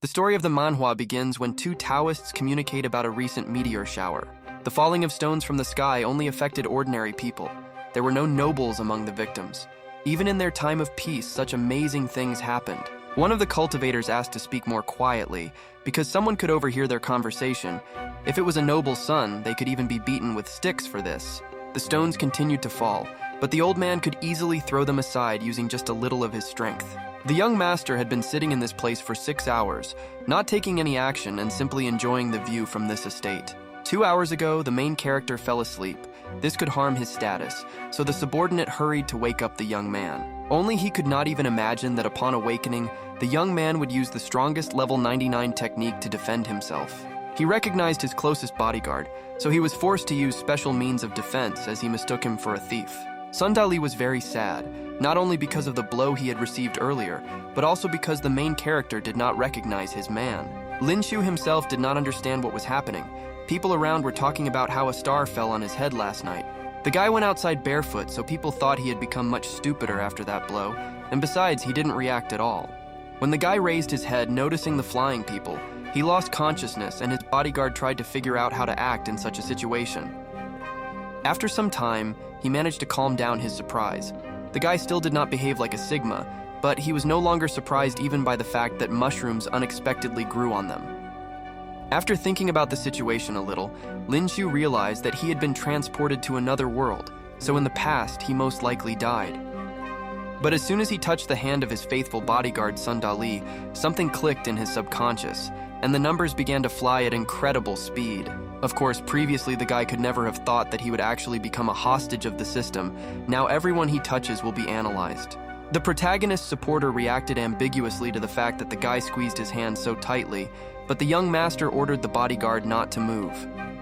The story of the manhwa begins when two Taoists communicate about a recent meteor shower. The falling of stones from the sky only affected ordinary people. There were no nobles among the victims. Even in their time of peace, such amazing things happened. One of the cultivators asked to speak more quietly because someone could overhear their conversation. If it was a noble's son, they could even be beaten with sticks for this. The stones continued to fall, but the old man could easily throw them aside using just a little of his strength. The young master had been sitting in this place for 6 hours, not taking any action and simply enjoying the view from this estate. 2 hours ago, the main character fell asleep. This could harm his status, so the subordinate hurried to wake up the young man. Only he could not even imagine that upon awakening, the young man would use the strongest level 99 technique to defend himself. He recognized his closest bodyguard, so he was forced to use special means of defense as he mistook him for a thief. Sundali was very sad, not only because of the blow he had received earlier, but also because the main character did not recognize his man. Lin Shu himself did not understand what was happening. People around were talking about how a star fell on his head last night. The guy went outside barefoot, so people thought he had become much stupider after that blow, and besides, he didn't react at all. When the guy raised his head, noticing the flying people, he lost consciousness and his bodyguard tried to figure out how to act in such a situation. After some time, he managed to calm down his surprise. The guy still did not behave like a Sigma, but he was no longer surprised even by the fact that mushrooms unexpectedly grew on them. After thinking about the situation a little, Lin Shu realized that he had been transported to another world, so in the past he most likely died. But as soon as he touched the hand of his faithful bodyguard Sundali, something clicked in his subconscious, and the numbers began to fly at incredible speed. Of course, previously the guy could never have thought that he would actually become a hostage of the system. Now everyone he touches will be analyzed. The protagonist's supporter reacted ambiguously to the fact that the guy squeezed his hand so tightly, but the young master ordered the bodyguard not to move.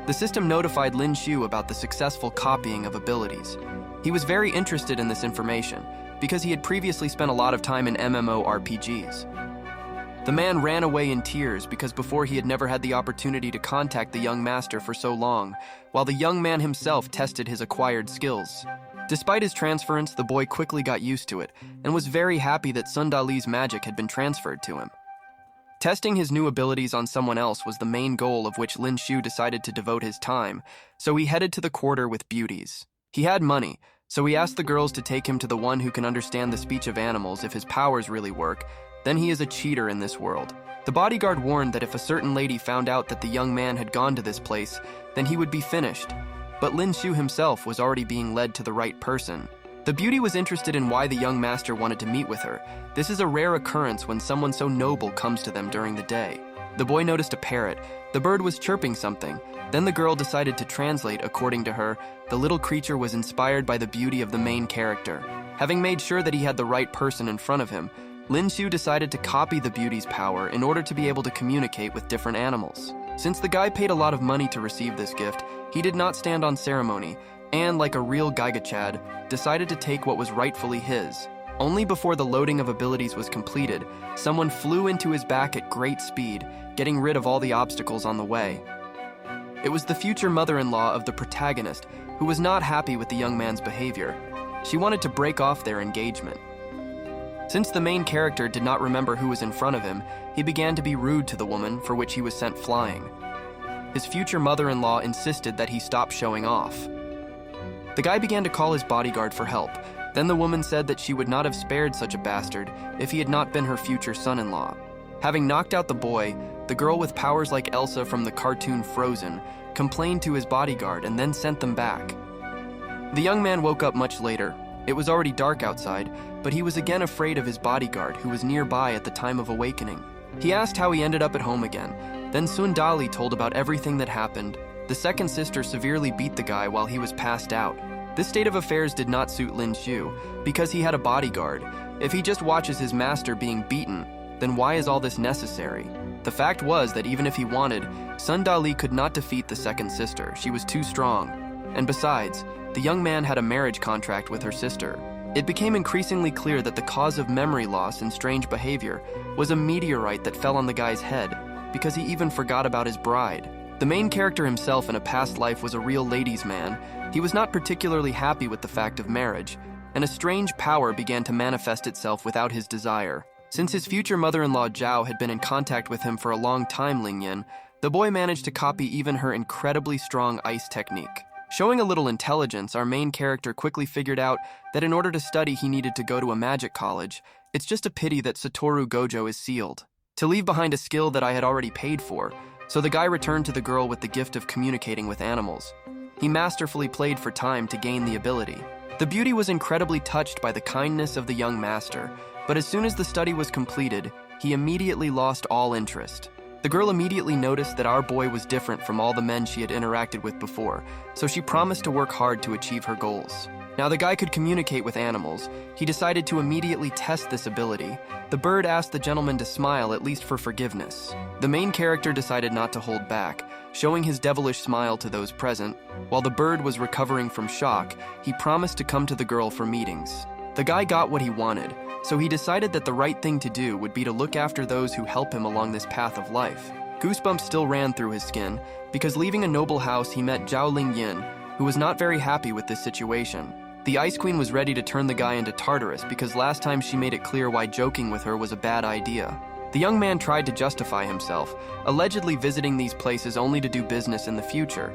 The system notified Lin Shu about the successful copying of abilities. He was very interested in this information, because he had previously spent a lot of time in MMORPGs. The man ran away in tears because before he had never had the opportunity to contact the young master for so long, while the young man himself tested his acquired skills. Despite his transference, the boy quickly got used to it and was very happy that Sundali's magic had been transferred to him. Testing his new abilities on someone else was the main goal of which Lin Shu decided to devote his time, so he headed to the quarter with beauties. He had money, so he asked the girls to take him to the one who can understand the speech of animals if his powers really work. Then he is a cheater in this world. The bodyguard warned that if a certain lady found out that the young man had gone to this place, then he would be finished. But Lin Shu himself was already being led to the right person. The beauty was interested in why the young master wanted to meet with her. This is a rare occurrence when someone so noble comes to them during the day. The boy noticed a parrot. The bird was chirping something. Then the girl decided to translate. According to her, the little creature was inspired by the beauty of the main character. Having made sure that he had the right person in front of him, Lin Shu decided to copy the beauty's power in order to be able to communicate with different animals. Since the guy paid a lot of money to receive this gift, he did not stand on ceremony, and like a real Gaigachad, decided to take what was rightfully his. Only before the loading of abilities was completed, someone flew into his back at great speed, getting rid of all the obstacles on the way. It was the future mother-in-law of the protagonist, who was not happy with the young man's behavior. She wanted to break off their engagement. Since the main character did not remember who was in front of him, he began to be rude to the woman for which he was sent flying. His future mother-in-law insisted that he stop showing off. The guy began to call his bodyguard for help. Then the woman said that she would not have spared such a bastard if he had not been her future son-in-law. Having knocked out the boy, the girl with powers like Elsa from the cartoon Frozen complained to his bodyguard and then sent them back. The young man woke up much later. It was already dark outside, but he was again afraid of his bodyguard, who was nearby at the time of awakening. He asked how he ended up at home again. Then Sundali told about everything that happened. The second sister severely beat the guy while he was passed out. This state of affairs did not suit Lin Shu, because he had a bodyguard. If he just watches his master being beaten, then why is all this necessary? The fact was that even if he wanted, Sundali could not defeat the second sister. She was too strong. And besides, the young man had a marriage contract with her sister. It became increasingly clear that the cause of memory loss and strange behavior was a meteorite that fell on the guy's head, because he even forgot about his bride. The main character himself in a past life was a real ladies' man. He was not particularly happy with the fact of marriage, and a strange power began to manifest itself without his desire. Since his future mother-in-law Zhao had been in contact with him for a long time, Lingyan, the boy managed to copy even her incredibly strong ice technique. Showing a little intelligence, our main character quickly figured out that in order to study he needed to go to a magic college. It's just a pity that Satoru Gojo is sealed. To leave behind a skill that I had already paid for, so the guy returned to the girl with the gift of communicating with animals. He masterfully played for time to gain the ability. The beauty was incredibly touched by the kindness of the young master, but as soon as the study was completed, he immediately lost all interest. The girl immediately noticed that our boy was different from all the men she had interacted with before, so she promised to work hard to achieve her goals. Now the guy could communicate with animals. He decided to immediately test this ability. The bird asked the gentleman to smile, at least for forgiveness. The main character decided not to hold back, showing his devilish smile to those present. While the bird was recovering from shock, he promised to come to the girl for meetings. The guy got what he wanted, so he decided that the right thing to do would be to look after those who help him along this path of life. Goosebumps still ran through his skin, because leaving a noble house he met Zhao Lingyan, who was not very happy with this situation. The Ice Queen was ready to turn the guy into Tartarus because last time she made it clear why joking with her was a bad idea. The young man tried to justify himself, allegedly visiting these places only to do business in the future.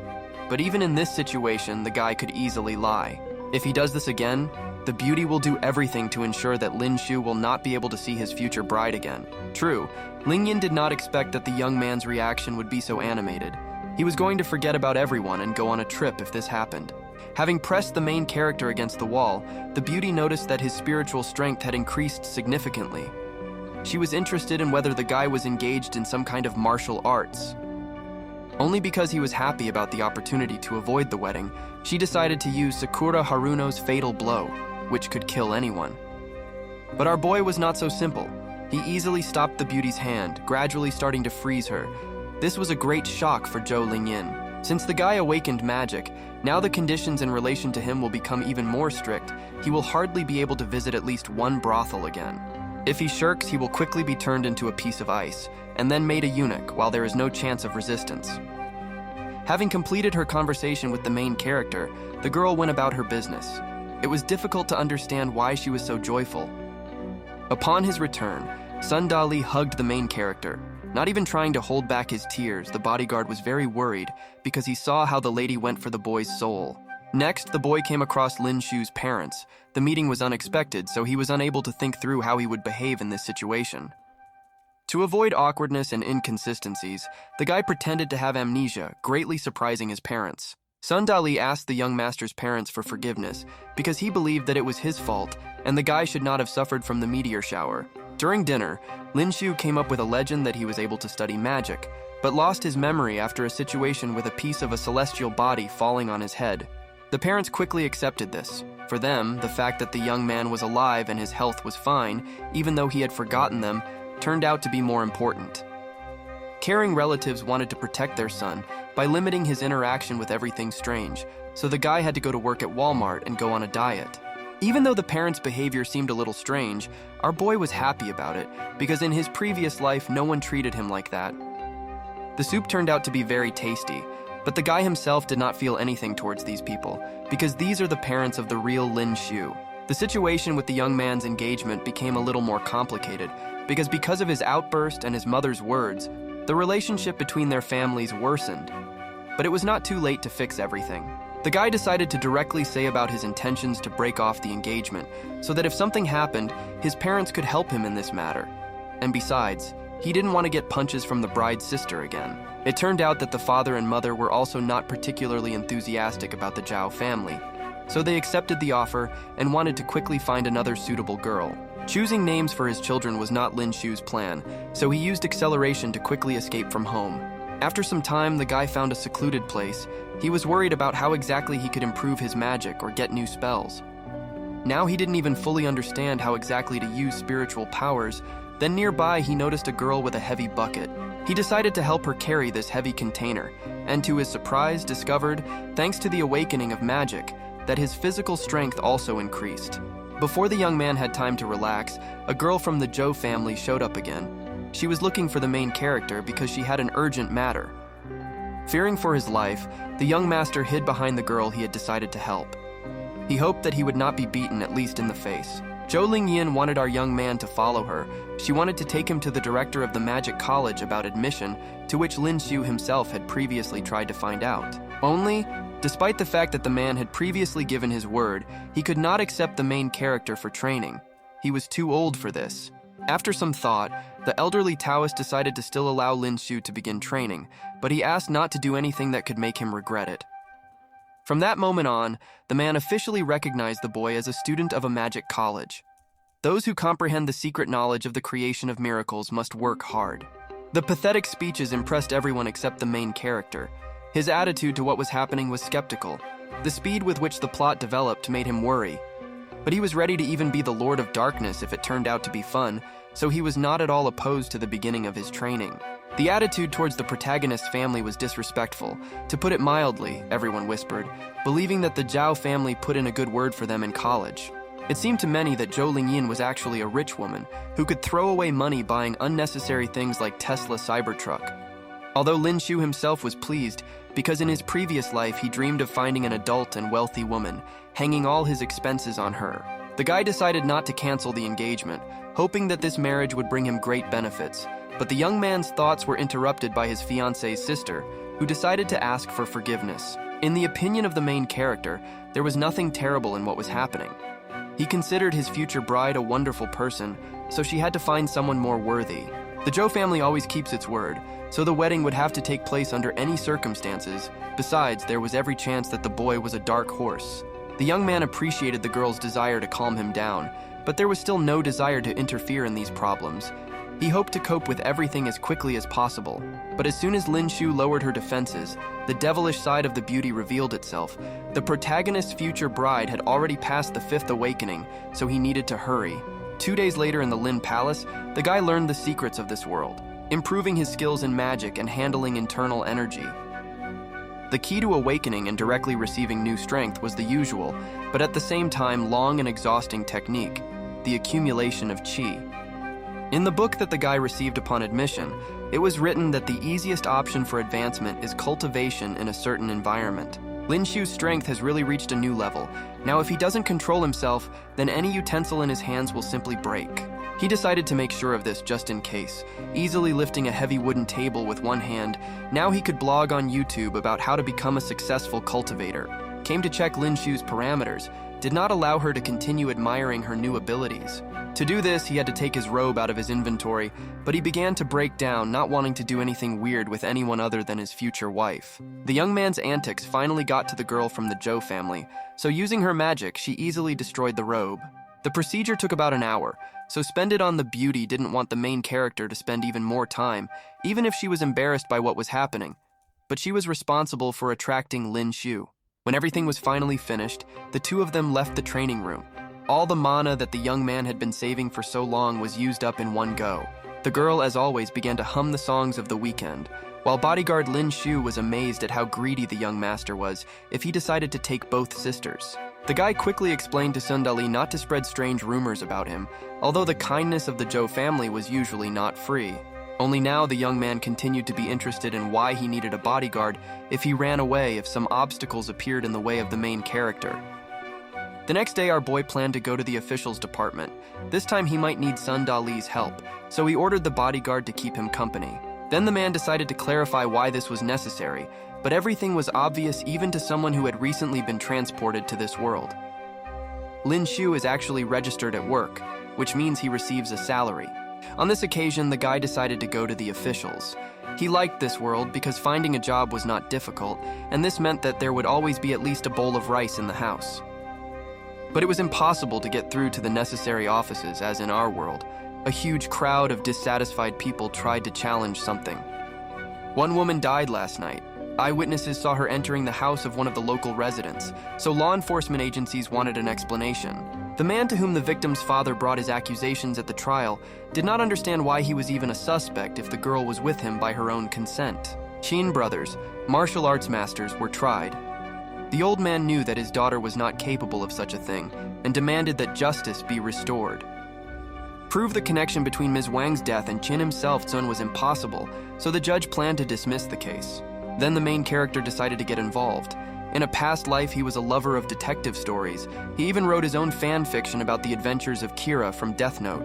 But even in this situation, the guy could easily lie. If he does this again, the beauty will do everything to ensure that Lin Shu will not be able to see his future bride again. True, Lingyan did not expect that the young man's reaction would be so animated. He was going to forget about everyone and go on a trip if this happened. Having pressed the main character against the wall, the beauty noticed that his spiritual strength had increased significantly. She was interested in whether the guy was engaged in some kind of martial arts. Only because he was happy about the opportunity to avoid the wedding, she decided to use Sakura Haruno's fatal blow, which could kill anyone. But our boy was not so simple. He easily stopped the beauty's hand, gradually starting to freeze her. This was a great shock for Zhou Lingyan. Since the guy awakened magic, now the conditions in relation to him will become even more strict. He will hardly be able to visit at least one brothel again. If he shirks, he will quickly be turned into a piece of ice, and then made a eunuch while there is no chance of resistance. Having completed her conversation with the main character, the girl went about her business. It was difficult to understand why she was so joyful. Upon his return, Sun Dali hugged the main character. Not even trying to hold back his tears, the bodyguard was very worried because he saw how the lady went for the boy's soul. Next, the boy came across Lin Shu's parents. The meeting was unexpected, so he was unable to think through how he would behave in this situation. To avoid awkwardness and inconsistencies, the guy pretended to have amnesia, greatly surprising his parents. Sun Dali asked the young master's parents for forgiveness because he believed that it was his fault and the guy should not have suffered from the meteor shower. During dinner, Lin Shu came up with a legend that he was able to study magic, but lost his memory after a situation with a piece of a celestial body falling on his head. The parents quickly accepted this. For them, the fact that the young man was alive and his health was fine, even though he had forgotten them, turned out to be more important. Caring relatives wanted to protect their son by limiting his interaction with everything strange, so the guy had to go to work at Walmart and go on a diet. Even though the parents' behavior seemed a little strange, our boy was happy about it because in his previous life no one treated him like that. The soup turned out to be very tasty, but the guy himself did not feel anything towards these people because these are the parents of the real Lin Shu. The situation with the young man's engagement became a little more complicated because of his outburst and his mother's words, the relationship between their families worsened. But it was not too late to fix everything. The guy decided to directly say about his intentions to break off the engagement, so that if something happened, his parents could help him in this matter. And besides, he didn't want to get punches from the bride's sister again. It turned out that the father and mother were also not particularly enthusiastic about the Zhao family, so they accepted the offer and wanted to quickly find another suitable girl. Choosing names for his children was not Lin Shu's plan, so he used acceleration to quickly escape from home. After some time, the guy found a secluded place. He was worried about how exactly he could improve his magic or get new spells. Now he didn't even fully understand how exactly to use spiritual powers. Then nearby he noticed a girl with a heavy bucket. He decided to help her carry this heavy container, and to his surprise discovered, thanks to the awakening of magic, that his physical strength also increased. Before the young man had time to relax, a girl from the Zhou family showed up again. She was looking for the main character because she had an urgent matter. Fearing for his life, the young master hid behind the girl he had decided to help. He hoped that he would not be beaten, at least in the face. Zhou Lingyin wanted our young man to follow her. She wanted to take him to the director of the magic college about admission, to which Lin Xiu himself had previously tried to find out. Only, despite the fact that the man had previously given his word, he could not accept the main character for training. He was too old for this. After some thought, the elderly Taoist decided to still allow Lin Xiu to begin training, but he asked not to do anything that could make him regret it. From that moment on, the man officially recognized the boy as a student of a magic college. Those who comprehend the secret knowledge of the creation of miracles must work hard. The pathetic speeches impressed everyone except the main character. His attitude to what was happening was skeptical. The speed with which the plot developed made him worry. But he was ready to even be the Lord of Darkness if it turned out to be fun, so he was not at all opposed to the beginning of his training. The attitude towards the protagonist's family was disrespectful. To put it mildly, everyone whispered, believing that the Zhao family put in a good word for them in college. It seemed to many that Zhou Lingyin was actually a rich woman who could throw away money buying unnecessary things like Tesla Cybertruck. Although Lin Xiu himself was pleased, because in his previous life he dreamed of finding an adult and wealthy woman, hanging all his expenses on her. The guy decided not to cancel the engagement, hoping that this marriage would bring him great benefits. But the young man's thoughts were interrupted by his fiancée's sister, who decided to ask for forgiveness. In the opinion of the main character, there was nothing terrible in what was happening. He considered his future bride a wonderful person, so she had to find someone more worthy. The Zhou family always keeps its word, so the wedding would have to take place under any circumstances. Besides, there was every chance that the boy was a dark horse. The young man appreciated the girl's desire to calm him down, but there was still no desire to interfere in these problems. He hoped to cope with everything as quickly as possible, but as soon as Lin Xiu lowered her defenses, the devilish side of the beauty revealed itself. The protagonist's future bride had already passed the fifth awakening, so he needed to hurry. 2 days later in the Lin Palace, the guy learned the secrets of this world, improving his skills in magic and handling internal energy. The key to awakening and directly receiving new strength was the usual, but at the same time long and exhausting technique, the accumulation of qi. In the book that the guy received upon admission, it was written that the easiest option for advancement is cultivation in a certain environment. Lin Xiu's strength has really reached a new level. Now if he doesn't control himself, then any utensil in his hands will simply break. He decided to make sure of this just in case, easily lifting a heavy wooden table with one hand. Now he could blog on YouTube about how to become a successful cultivator. Came to check Lin Xiu's parameters, did not allow her to continue admiring her new abilities. To do this, he had to take his robe out of his inventory, but he began to break down, not wanting to do anything weird with anyone other than his future wife. The young man's antics finally got to the girl from the Zhou family, so using her magic, she easily destroyed the robe. The procedure took about an hour, so Spend It on the Beauty didn't want the main character to spend even more time, even if she was embarrassed by what was happening. But she was responsible for attracting Lin Xiu. When everything was finally finished, the two of them left the training room. All the mana that the young man had been saving for so long was used up in one go. The girl, as always, began to hum the songs of the weekend, while bodyguard Lin Xiu was amazed at how greedy the young master was if he decided to take both sisters. The guy quickly explained to Sundali not to spread strange rumors about him, although the kindness of the Zhou family was usually not free. Only now the young man continued to be interested in why he needed a bodyguard if he ran away if some obstacles appeared in the way of the main character. The next day, our boy planned to go to the officials' department. This time he might need Sun Dali's help, so he ordered the bodyguard to keep him company. Then the man decided to clarify why this was necessary, but everything was obvious even to someone who had recently been transported to this world. Lin Xiu is actually registered at work, which means he receives a salary. On this occasion, the guy decided to go to the officials. He liked this world because finding a job was not difficult, and this meant that there would always be at least a bowl of rice in the house. But it was impossible to get through to the necessary offices, as in our world. A huge crowd of dissatisfied people tried to challenge something. One woman died last night. Eyewitnesses saw her entering the house of one of the local residents, so law enforcement agencies wanted an explanation. The man to whom the victim's father brought his accusations at the trial did not understand why he was even a suspect if the girl was with him by her own consent. Qin brothers, martial arts masters, were tried. The old man knew that his daughter was not capable of such a thing and demanded that justice be restored. Prove the connection between Ms. Wang's death and Qin himself Sun was impossible, so the judge planned to dismiss the case. Then the main character decided to get involved. In a past life, he was a lover of detective stories. He even wrote his own fan fiction about the adventures of Kira from Death Note.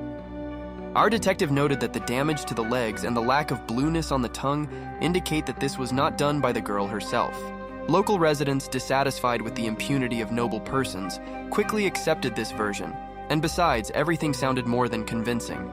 Our detective noted that the damage to the legs and the lack of blueness on the tongue indicate that this was not done by the girl herself. Local residents, dissatisfied with the impunity of noble persons, quickly accepted this version, and besides, everything sounded more than convincing.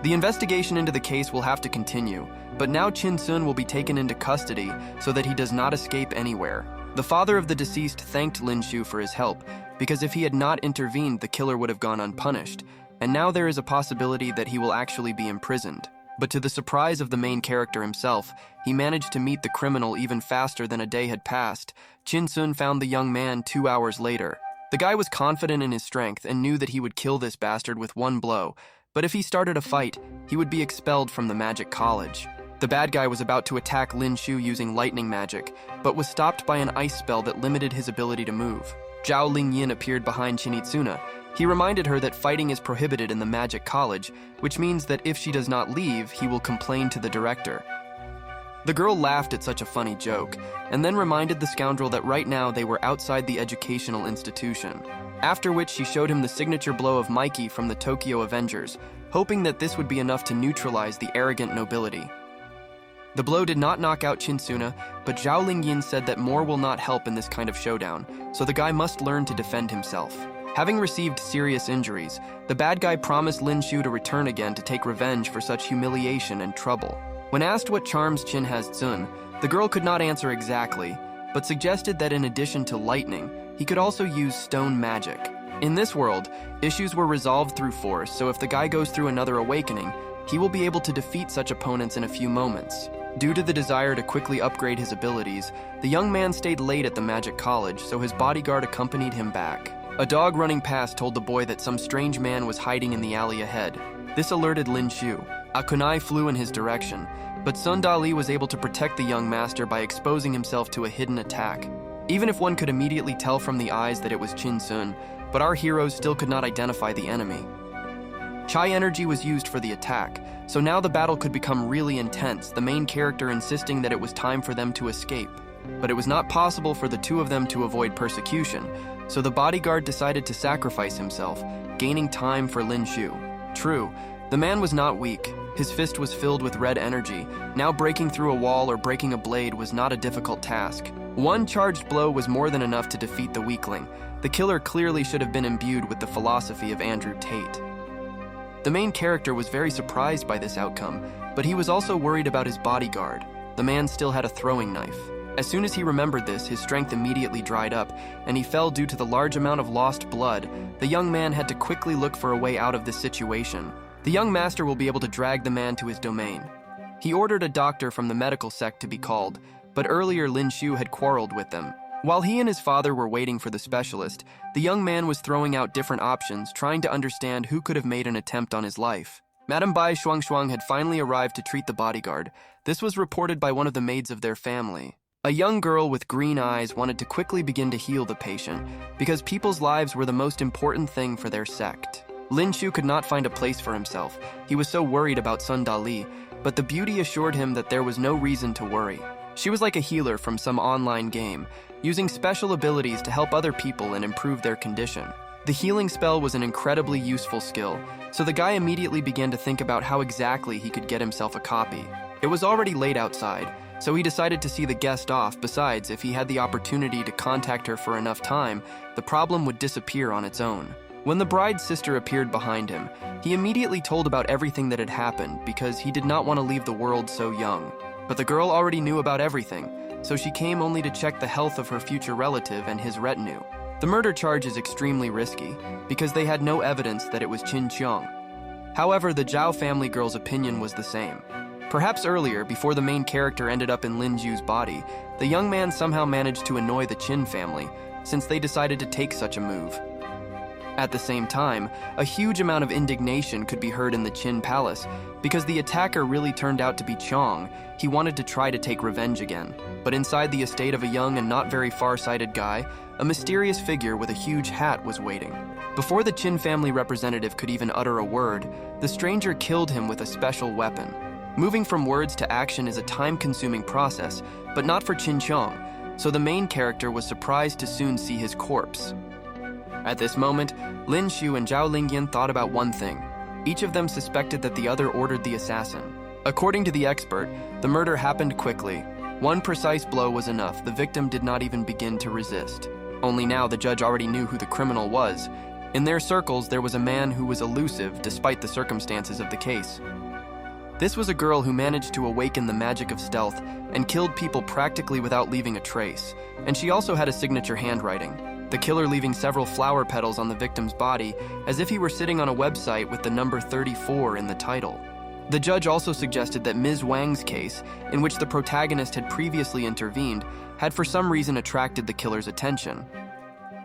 The investigation into the case will have to continue, but now Chin-sun will be taken into custody so that he does not escape anywhere. The father of the deceased thanked Lin Shu for his help, because if he had not intervened, the killer would have gone unpunished, and now there is a possibility that he will actually be imprisoned. But to the surprise of the main character himself, he managed to meet the criminal even faster than a day had passed. Chin-sun found the young man 2 hours later. The guy was confident in his strength and knew that he would kill this bastard with one blow, but if he started a fight, he would be expelled from the magic college. The bad guy was about to attack Lin Shu using lightning magic, but was stopped by an ice spell that limited his ability to move. Zhao Lingyin appeared behind Chinitsuna. He reminded her that fighting is prohibited in the magic college, which means that if she does not leave, he will complain to the director. The girl laughed at such a funny joke, and then reminded the scoundrel that right now they were outside the educational institution. After which she showed him the signature blow of Mikey from the Tokyo Avengers, hoping that this would be enough to neutralize the arrogant nobility. The blow did not knock out Chinsuna, but Zhao Lingyin said that more will not help in this kind of showdown, so the guy must learn to defend himself. Having received serious injuries, the bad guy promised Lin Shu to return again to take revenge for such humiliation and trouble. When asked what charms Chin has Zun, the girl could not answer exactly, but suggested that in addition to lightning, he could also use stone magic. In this world, issues were resolved through force, so if the guy goes through another awakening, he will be able to defeat such opponents in a few moments. Due to the desire to quickly upgrade his abilities, the young man stayed late at the magic college, so his bodyguard accompanied him back. A dog running past told the boy that some strange man was hiding in the alley ahead. This alerted Lin Shu. A kunai flew in his direction, but Sun Dali was able to protect the young master by exposing himself to a hidden attack. Even if one could immediately tell from the eyes that it was Chin Sun, but our heroes still could not identify the enemy. Chai energy was used for the attack, so now the battle could become really intense, the main character insisting that it was time for them to escape. But it was not possible for the two of them to avoid persecution, so the bodyguard decided to sacrifice himself, gaining time for Lin Shu. True, the man was not weak. His fist was filled with red energy. Now breaking through a wall or breaking a blade was not a difficult task. One charged blow was more than enough to defeat the weakling. The killer clearly should have been imbued with the philosophy of Andrew Tate. The main character was very surprised by this outcome, but he was also worried about his bodyguard. The man still had a throwing knife. As soon as he remembered this, his strength immediately dried up, and he fell due to the large amount of lost blood. The young man had to quickly look for a way out of this situation. The young master will be able to drag the man to his domain. He ordered a doctor from the medical sect to be called, but earlier Lin Shu had quarreled with them. While he and his father were waiting for the specialist, the young man was throwing out different options, trying to understand who could have made an attempt on his life. Madame Bai Shuangshuang had finally arrived to treat the bodyguard. This was reported by one of the maids of their family. A young girl with green eyes wanted to quickly begin to heal the patient, because people's lives were the most important thing for their sect. Lin Shu could not find a place for himself. He was so worried about Sun Dali, but the beauty assured him that there was no reason to worry. She was like a healer from some online game, using special abilities to help other people and improve their condition. The healing spell was an incredibly useful skill, so the guy immediately began to think about how exactly he could get himself a copy. It was already late outside, so he decided to see the guest off. Besides, if he had the opportunity to contact her for enough time, the problem would disappear on its own. When the bride's sister appeared behind him, he immediately told about everything that had happened because he did not want to leave the world so young. But the girl already knew about everything, so she came only to check the health of her future relative and his retinue. The murder charge is extremely risky, because they had no evidence that it was Qin Qiang. However, the Zhao family girl's opinion was the same. Perhaps earlier, before the main character ended up in Lin Ju's body, the young man somehow managed to annoy the Qin family, since they decided to take such a move. At the same time, a huge amount of indignation could be heard in the Qin palace, because the attacker really turned out to be Chong. He wanted to try to take revenge again. But inside the estate of a young and not very far-sighted guy, a mysterious figure with a huge hat was waiting. Before the Qin family representative could even utter a word, the stranger killed him with a special weapon. Moving from words to action is a time-consuming process, but not for Qin Qiang. so the main character was surprised to soon see his corpse. At this moment, Lin Shu and Zhao Lingyan thought about one thing. Each of them suspected that the other ordered the assassin. According to the expert, the murder happened quickly. One precise blow was enough. The victim did not even begin to resist. Only now the judge already knew who the criminal was. In their circles, there was a man who was elusive despite the circumstances of the case. This was a girl who managed to awaken the magic of stealth and killed people practically without leaving a trace. And she also had a signature handwriting, the killer leaving several flower petals on the victim's body as if he were sitting on a website with the number 34 in the title. The judge also suggested that Ms. Wang's case, in which the protagonist had previously intervened, had for some reason attracted the killer's attention.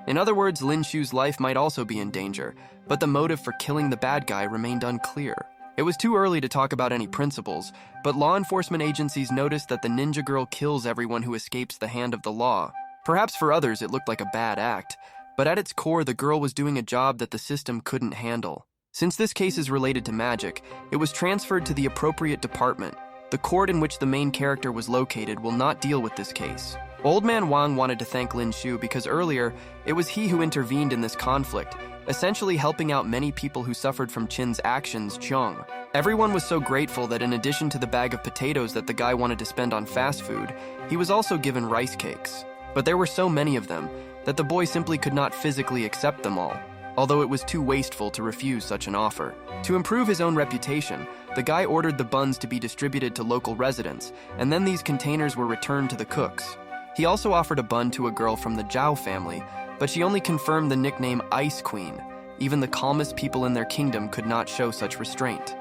In other words, Lin Shu's life might also be in danger, but the motive for killing the bad guy remained unclear. It was too early to talk about any principles, but law enforcement agencies noticed that the ninja girl kills everyone who escapes the hand of the law. Perhaps for others it looked like a bad act, but at its core the girl was doing a job that the system couldn't handle. Since this case is related to magic, it was transferred to the appropriate department. The court in which the main character was located will not deal with this case. Old Man Wang wanted to thank Lin Shu because earlier, it was he who intervened in this conflict, essentially helping out many people who suffered from Qin's actions. Zheng. Everyone was so grateful that in addition to the bag of potatoes that the guy wanted to spend on fast food, he was also given rice cakes. But there were so many of them that the boy simply could not physically accept them all, although it was too wasteful to refuse such an offer. To improve his own reputation, the guy ordered the buns to be distributed to local residents, and then these containers were returned to the cooks. He also offered a bun to a girl from the Zhao family, but she only confirmed the nickname Ice Queen. Even the calmest people in their kingdom could not show such restraint.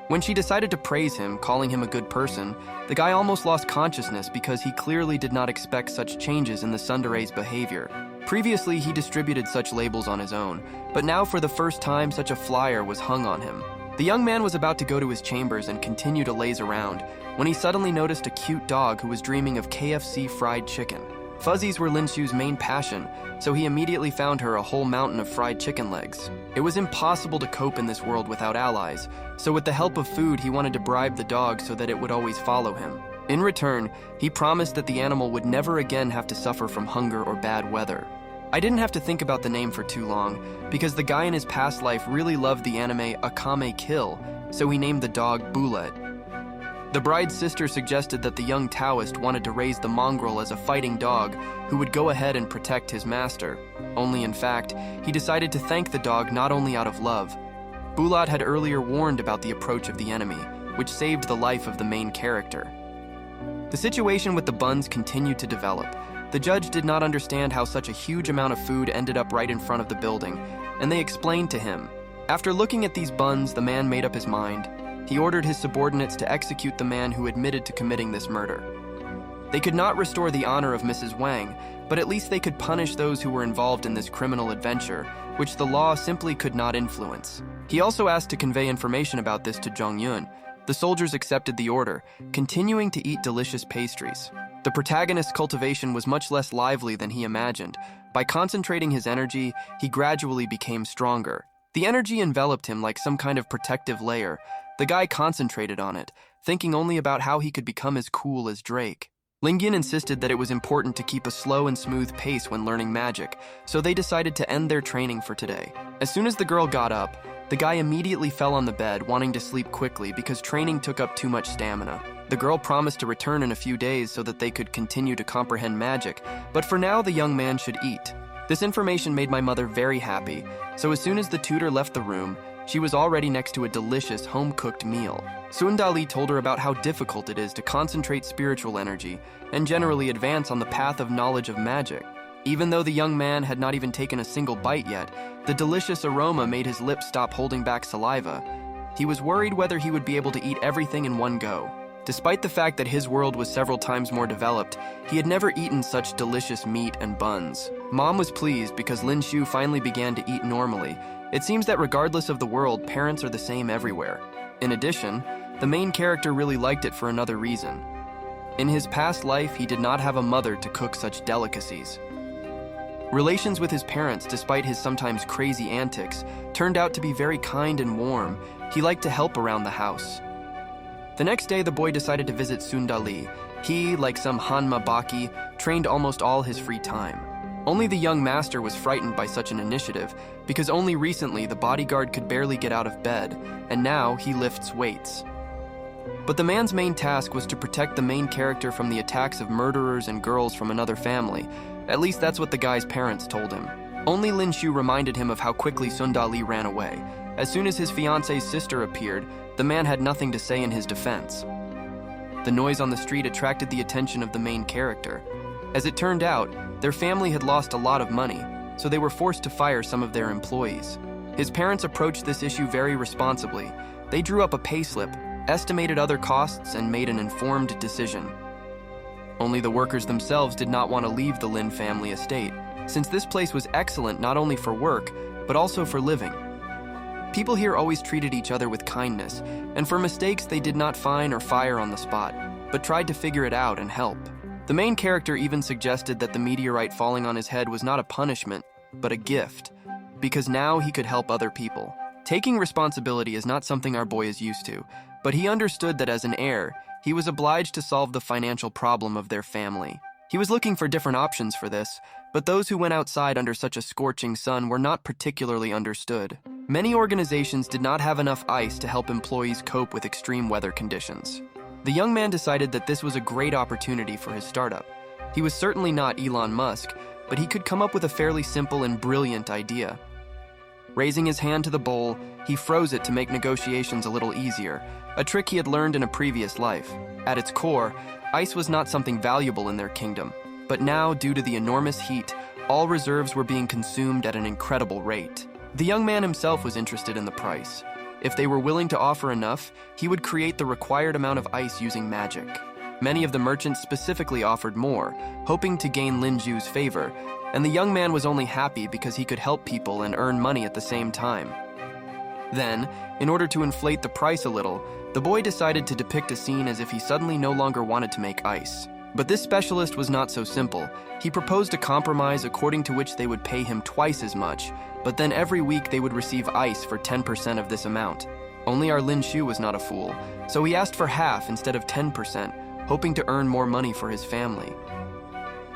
When she decided to praise him, calling him a good person, the guy almost lost consciousness because he clearly did not expect such changes in the tsundere's behavior. Previously, he distributed such labels on his own, but now for the first time such a flyer was hung on him. The young man was about to go to his chambers and continue to laze around when he suddenly noticed a cute dog who was dreaming of KFC fried chicken. Fuzzies were Lin Shu's main passion, so he immediately found her a whole mountain of fried chicken legs. It was impossible to cope in this world without allies, so with the help of food he wanted to bribe the dog so that it would always follow him. In return, he promised that the animal would never again have to suffer from hunger or bad weather. I didn't have to think about the name for too long, because the guy in his past life really loved the anime Akame Kill, so he named the dog Bullet. The bride's sister suggested that the young Taoist wanted to raise the mongrel as a fighting dog who would go ahead and protect his master. Only in fact, he decided to thank the dog not only out of love. Bulat had earlier warned about the approach of the enemy, which saved the life of the main character. The situation with the buns continued to develop. The judge did not understand how such a huge amount of food ended up right in front of the building, and they explained to him. After looking at these buns, the man made up his mind. He ordered his subordinates to execute the man who admitted to committing this murder. They could not restore the honor of Mrs. Wang, but at least they could punish those who were involved in this criminal adventure, which the law simply could not influence. He also asked to convey information about this to Zhong Yun. The soldiers accepted the order, continuing to eat delicious pastries. The protagonist's cultivation was much less lively than he imagined. By concentrating his energy, he gradually became stronger. The energy enveloped him like some kind of protective layer. The guy concentrated on it, thinking only about how he could become as cool as Drake. Lingyan insisted that it was important to keep a slow and smooth pace when learning magic, so they decided to end their training for today. As soon as the girl got up, the guy immediately fell on the bed, wanting to sleep quickly because training took up too much stamina. The girl promised to return in a few days so that they could continue to comprehend magic, but for now the young man should eat. This information made my mother very happy, so as soon as the tutor left the room, she was already next to a delicious home-cooked meal. Sundali told her about how difficult it is to concentrate spiritual energy and generally advance on the path of knowledge of magic. Even though the young man had not even taken a single bite yet, the delicious aroma made his lips stop holding back saliva. He was worried whether he would be able to eat everything in one go. Despite the fact that his world was several times more developed, he had never eaten such delicious meat and buns. Mom was pleased because Lin Shu finally began to eat normally. It seems that regardless of the world, parents are the same everywhere. In addition, the main character really liked it for another reason. In his past life, he did not have a mother to cook such delicacies. Relations with his parents, despite his sometimes crazy antics, turned out to be very kind and warm. He liked to help around the house. The next day, the boy decided to visit Sundali. He, like some Hanma Baki, trained almost all his free time. Only the young master was frightened by such an initiative, because only recently the bodyguard could barely get out of bed, and now he lifts weights. But the man's main task was to protect the main character from the attacks of murderers and girls from another family. At least that's what the guy's parents told him. Only Lin Shu reminded him of how quickly Sundali ran away. As soon as his fiance's sister appeared, the man had nothing to say in his defense. The noise on the street attracted the attention of the main character. As it turned out, their family had lost a lot of money, so they were forced to fire some of their employees. His parents approached this issue very responsibly. They drew up a payslip, estimated other costs, and made an informed decision. Only the workers themselves did not want to leave the Lin family estate, since this place was excellent not only for work, but also for living. People here always treated each other with kindness, and for mistakes they did not fine or fire on the spot, but tried to figure it out and help. The main character even suggested that the meteorite falling on his head was not a punishment, but a gift, because now he could help other people. Taking responsibility is not something our boy is used to, but he understood that as an heir, he was obliged to solve the financial problem of their family. He was looking for different options for this, but those who went outside under such a scorching sun were not particularly understood. Many organizations did not have enough ice to help employees cope with extreme weather conditions. The young man decided that this was a great opportunity for his startup. He was certainly not Elon Musk, but he could come up with a fairly simple and brilliant idea. Raising his hand to the bowl, he froze it to make negotiations a little easier, a trick he had learned in a previous life. At its core, ice was not something valuable in their kingdom, but now, due to the enormous heat, all reserves were being consumed at an incredible rate. The young man himself was interested in the price. If they were willing to offer enough, he would create the required amount of ice using magic. Many of the merchants specifically offered more, hoping to gain Lin Ju's favor, and the young man was only happy because he could help people and earn money at the same time. Then, in order to inflate the price a little, the boy decided to depict a scene as if he suddenly no longer wanted to make ice. But this specialist was not so simple. He proposed a compromise according to which they would pay him twice as much, but then every week they would receive ice for 10% of this amount. Only our Lin Shu was not a fool, so he asked for half instead of 10%, hoping to earn more money for his family.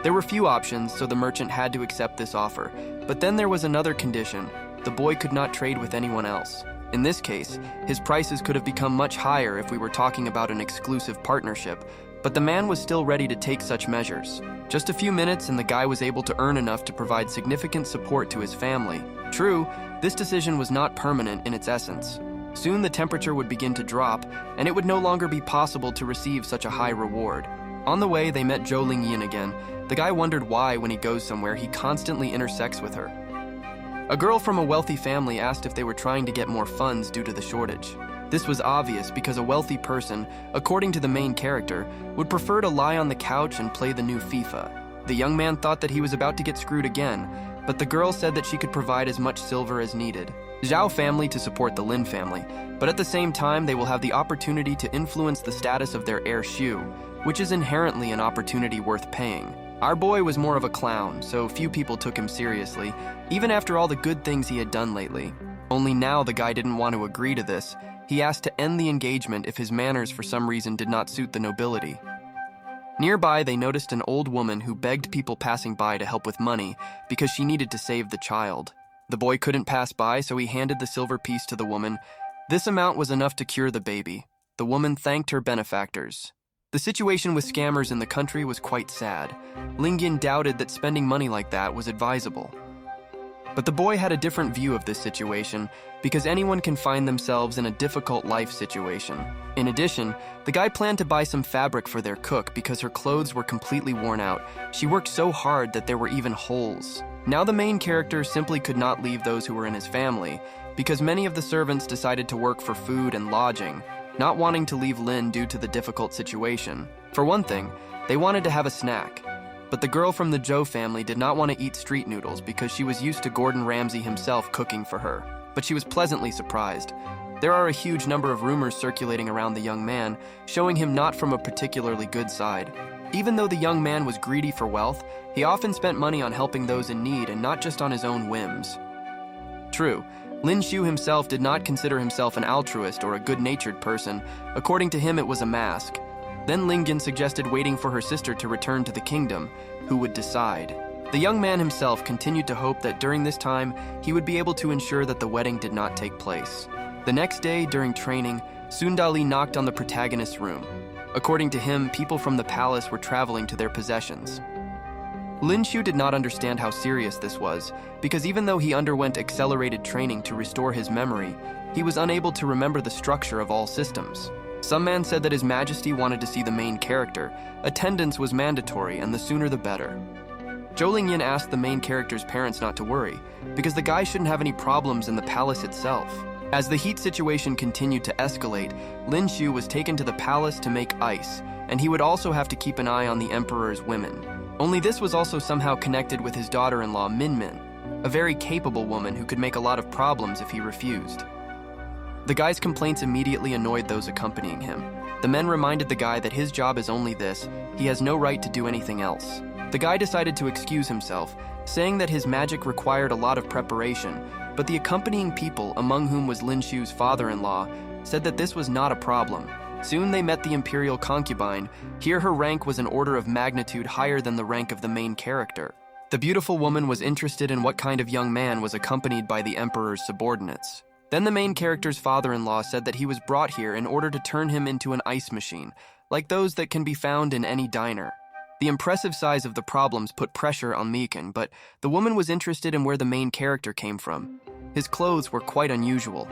There were few options, so the merchant had to accept this offer, but then there was another condition. The boy could not trade with anyone else. In this case, his prices could have become much higher if we were talking about an exclusive partnership, but the man was still ready to take such measures. Just a few minutes and the guy was able to earn enough to provide significant support to his family. True, this decision was not permanent in its essence. Soon the temperature would begin to drop, and it would no longer be possible to receive such a high reward. On the way, they met Zhou Lingyin again. The guy wondered why, when he goes somewhere, he constantly intersects with her. A girl from a wealthy family asked if they were trying to get more funds due to the shortage. This was obvious because a wealthy person, according to the main character, would prefer to lie on the couch and play the new FIFA. The young man thought that he was about to get screwed again, but the girl said that she could provide as much silver as needed. Zhao family to support the Lin family, but at the same time they will have the opportunity to influence the status of their heir Shu, which is inherently an opportunity worth paying. Our boy was more of a clown, so few people took him seriously, even after all the good things he had done lately. Only now the guy didn't want to agree to this. He asked to end the engagement if his manners for some reason did not suit the nobility. Nearby, they noticed an old woman who begged people passing by to help with money because she needed to save the child. The boy couldn't pass by, so he handed the silver piece to the woman. This amount was enough to cure the baby. The woman thanked her benefactors. The situation with scammers in the country was quite sad. Lingyan doubted that spending money like that was advisable. But the boy had a different view of this situation because anyone can find themselves in a difficult life situation. In addition, the guy planned to buy some fabric for their cook because her clothes were completely worn out. She worked so hard that there were even holes. Now the main character simply could not leave those who were in his family because many of the servants decided to work for food and lodging, not wanting to leave Lin due to the difficult situation. For one thing, they wanted to have a snack. But the girl from the Zhou family did not want to eat street noodles because she was used to Gordon Ramsay himself cooking for her. But she was pleasantly surprised. There are a huge number of rumors circulating around the young man, showing him not from a particularly good side. Even though the young man was greedy for wealth, he often spent money on helping those in need and not just on his own whims. True, Lin Shu himself did not consider himself an altruist or a good-natured person. According to him, it was a mask. Then Lingyan suggested waiting for her sister to return to the kingdom, who would decide. The young man himself continued to hope that during this time, he would be able to ensure that the wedding did not take place. The next day, during training, Sundali knocked on the protagonist's room. According to him, people from the palace were traveling to their possessions. Lin Shu did not understand how serious this was, because even though he underwent accelerated training to restore his memory, he was unable to remember the structure of all systems. Some man said that His Majesty wanted to see the main character. Attendance was mandatory, and the sooner the better. Zhou Lingyan asked the main character's parents not to worry, because the guy shouldn't have any problems in the palace itself. As the heat situation continued to escalate, Lin Shu was taken to the palace to make ice, and he would also have to keep an eye on the emperor's women. Only this was also somehow connected with his daughter-in-law Min Min, a very capable woman who could make a lot of problems if he refused. The guy's complaints immediately annoyed those accompanying him. The men reminded the guy that his job is only this, he has no right to do anything else. The guy decided to excuse himself, saying that his magic required a lot of preparation, but the accompanying people, among whom was Lin Shu's father-in-law, said that this was not a problem. Soon they met the imperial concubine. Here her rank was an order of magnitude higher than the rank of the main character. The beautiful woman was interested in what kind of young man was accompanied by the emperor's subordinates. Then the main character's father-in-law said that he was brought here in order to turn him into an ice machine, like those that can be found in any diner. The impressive size of the problems put pressure on Meekin, but the woman was interested in where the main character came from. His clothes were quite unusual.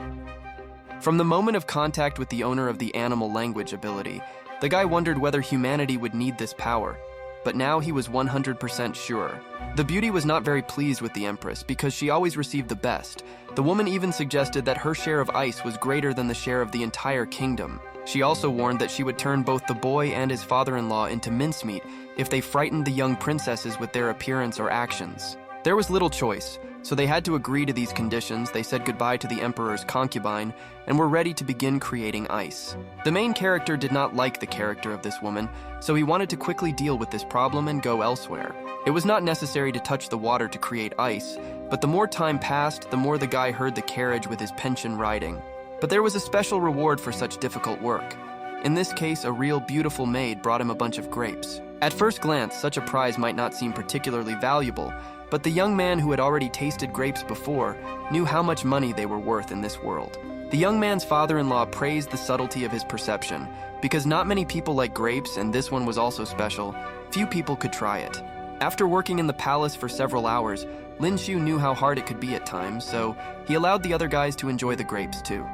From the moment of contact with the owner of the animal language ability, the guy wondered whether humanity would need this power, but now he was 100% sure. The beauty was not very pleased with the Empress because she always received the best. The woman even suggested that her share of ice was greater than the share of the entire kingdom. She also warned that she would turn both the boy and his father-in-law into mincemeat if they frightened the young princesses with their appearance or actions. There was little choice, so they had to agree to these conditions. They said goodbye to the emperor's concubine and were ready to begin creating ice. The main character did not like the character of this woman, so he wanted to quickly deal with this problem and go elsewhere. It was not necessary to touch the water to create ice, but the more time passed, the more the guy heard the carriage with his pension riding. But there was a special reward for such difficult work. In this case, a real beautiful maid brought him a bunch of grapes. At first glance, such a prize might not seem particularly valuable, but the young man who had already tasted grapes before knew how much money they were worth in this world. The young man's father-in-law praised the subtlety of his perception, because not many people like grapes, and this one was also special. Few people could try it. After working in the palace for several hours, Lin Shu knew how hard it could be at times, so he allowed the other guys to enjoy the grapes too.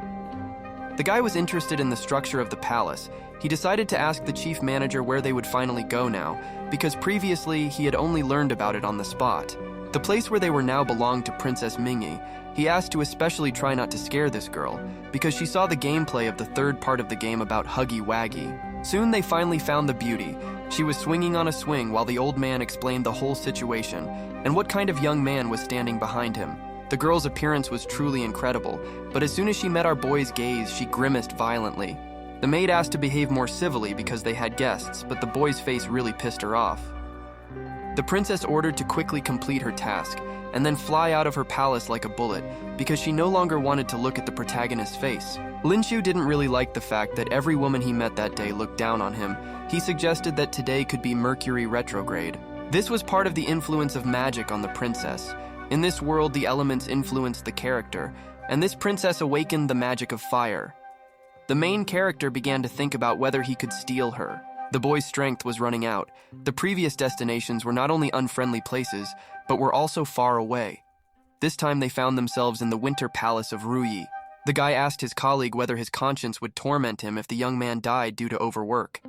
The guy was interested in the structure of the palace. He decided to ask the chief manager where they would finally go now, because previously he had only learned about it on the spot. The place where they were now belonged to Princess Mingyi. He asked to especially try not to scare this girl, because she saw the gameplay of the third part of the game about Huggy Waggy. Soon they finally found the beauty. She was swinging on a swing while the old man explained the whole situation, and what kind of young man was standing behind him. The girl's appearance was truly incredible, but as soon as she met our boy's gaze, she grimaced violently. The maid asked to behave more civilly because they had guests, but the boy's face really pissed her off. The princess ordered to quickly complete her task, and then fly out of her palace like a bullet, because she no longer wanted to look at the protagonist's face. Lin Shu didn't really like the fact that every woman he met that day looked down on him. He suggested that today could be Mercury retrograde. This was part of the influence of magic on the princess. In this world, the elements influenced the character, and this princess awakened the magic of fire. The main character began to think about whether he could steal her. The boy's strength was running out. The previous destinations were not only unfriendly places, but were also far away. This time they found themselves in the winter palace of Ruyi. The guy asked his colleague whether his conscience would torment him if the young man died due to overwork.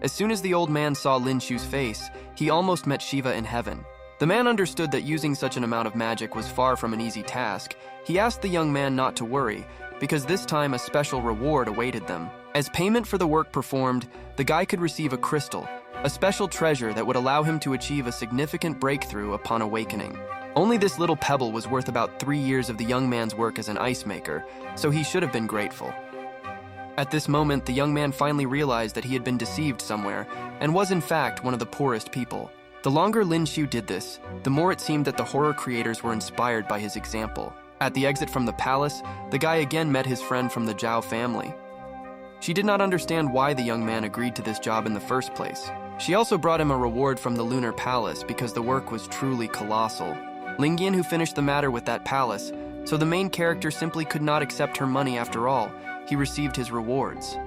As soon as the old man saw Lin Shu's face, he almost met Shiva in heaven. The man understood that using such an amount of magic was far from an easy task. He asked the young man not to worry, because this time a special reward awaited them. As payment for the work performed, the guy could receive a crystal, a special treasure that would allow him to achieve a significant breakthrough upon awakening. Only this little pebble was worth about 3 years of the young man's work as an ice maker, so he should have been grateful. At this moment, the young man finally realized that he had been deceived somewhere, and was in fact one of the poorest people. The longer Lin Shu did this, the more it seemed that the horror creators were inspired by his example. At the exit from the palace, the guy again met his friend from the Zhao family. She did not understand why the young man agreed to this job in the first place. She also brought him a reward from the lunar palace because the work was truly colossal. Lingyan, who finished the matter with that palace, so the main character simply could not accept her money after all. He received his rewards.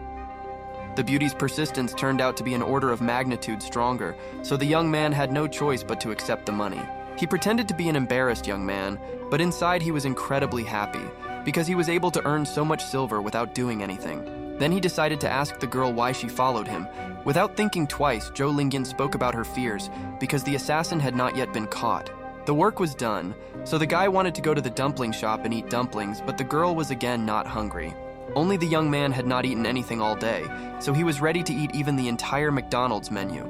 The beauty's persistence turned out to be an order of magnitude stronger, so the young man had no choice but to accept the money. He pretended to be an embarrassed young man, but inside he was incredibly happy because he was able to earn so much silver without doing anything. Then he decided to ask the girl why she followed him. Without thinking twice, Zhou Lingyan spoke about her fears because the assassin had not yet been caught. The work was done, so the guy wanted to go to the dumpling shop and eat dumplings, but the girl was again not hungry. Only the young man had not eaten anything all day, so he was ready to eat even the entire McDonald's menu.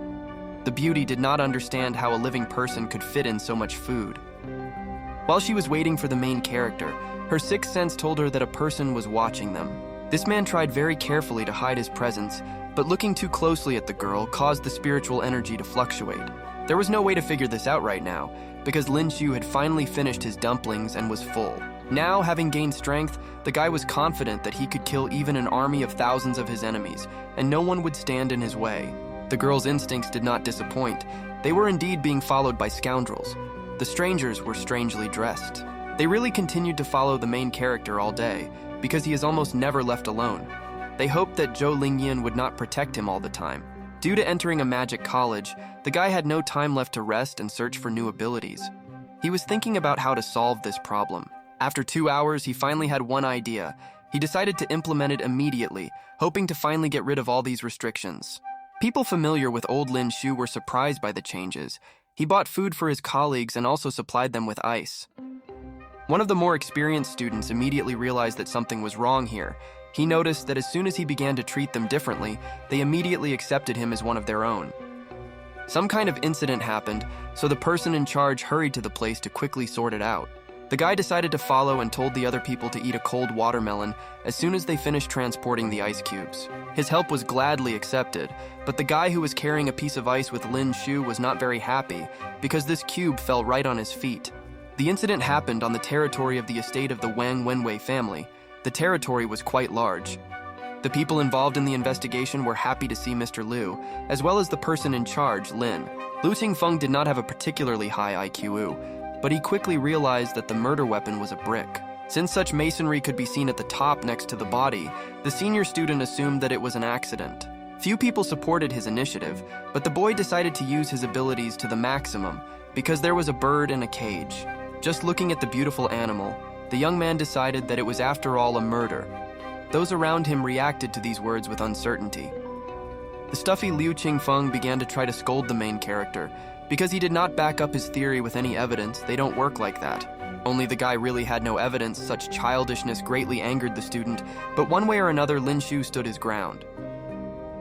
The beauty did not understand how a living person could fit in so much food. While she was waiting for the main character, her sixth sense told her that a person was watching them. This man tried very carefully to hide his presence, but looking too closely at the girl caused the spiritual energy to fluctuate. There was no way to figure this out right now, because Lin Shu had finally finished his dumplings and was full. Now, having gained strength, the guy was confident that he could kill even an army of thousands of his enemies, and no one would stand in his way. The girl's instincts did not disappoint. They were indeed being followed by scoundrels. The strangers were strangely dressed. They really continued to follow the main character all day, because he is almost never left alone. They hoped that Zhou Lingyan would not protect him all the time. Due to entering a magic college, the guy had no time left to rest and search for new abilities. He was thinking about how to solve this problem. After 2 hours, he finally had one idea. He decided to implement it immediately, hoping to finally get rid of all these restrictions. People familiar with old Lin Shu were surprised by the changes. He bought food for his colleagues and also supplied them with ice. One of the more experienced students immediately realized that something was wrong here. He noticed that as soon as he began to treat them differently, they immediately accepted him as one of their own. Some kind of incident happened, so the person in charge hurried to the place to quickly sort it out. The guy decided to follow and told the other people to eat a cold watermelon as soon as they finished transporting the ice cubes. His help was gladly accepted, but the guy who was carrying a piece of ice with Lin Shu was not very happy because this cube fell right on his feet. The incident happened on the territory of the estate of the Wang Wenwei family. The territory was quite large. The people involved in the investigation were happy to see Mr. Liu, as well as the person in charge, Lin. Liu Qingfeng did not have a particularly high IQ, but he quickly realized that the murder weapon was a brick. Since such masonry could be seen at the top next to the body, the senior student assumed that it was an accident. Few people supported his initiative, but the boy decided to use his abilities to the maximum because there was a bird in a cage. Just looking at the beautiful animal, the young man decided that it was after all a murder. Those around him reacted to these words with uncertainty. The stuffy Liu Qingfeng began to try to scold the main character. Because he did not back up his theory with any evidence, they don't work like that. Only the guy really had no evidence. Such childishness greatly angered the student, but one way or another Lin Shu stood his ground.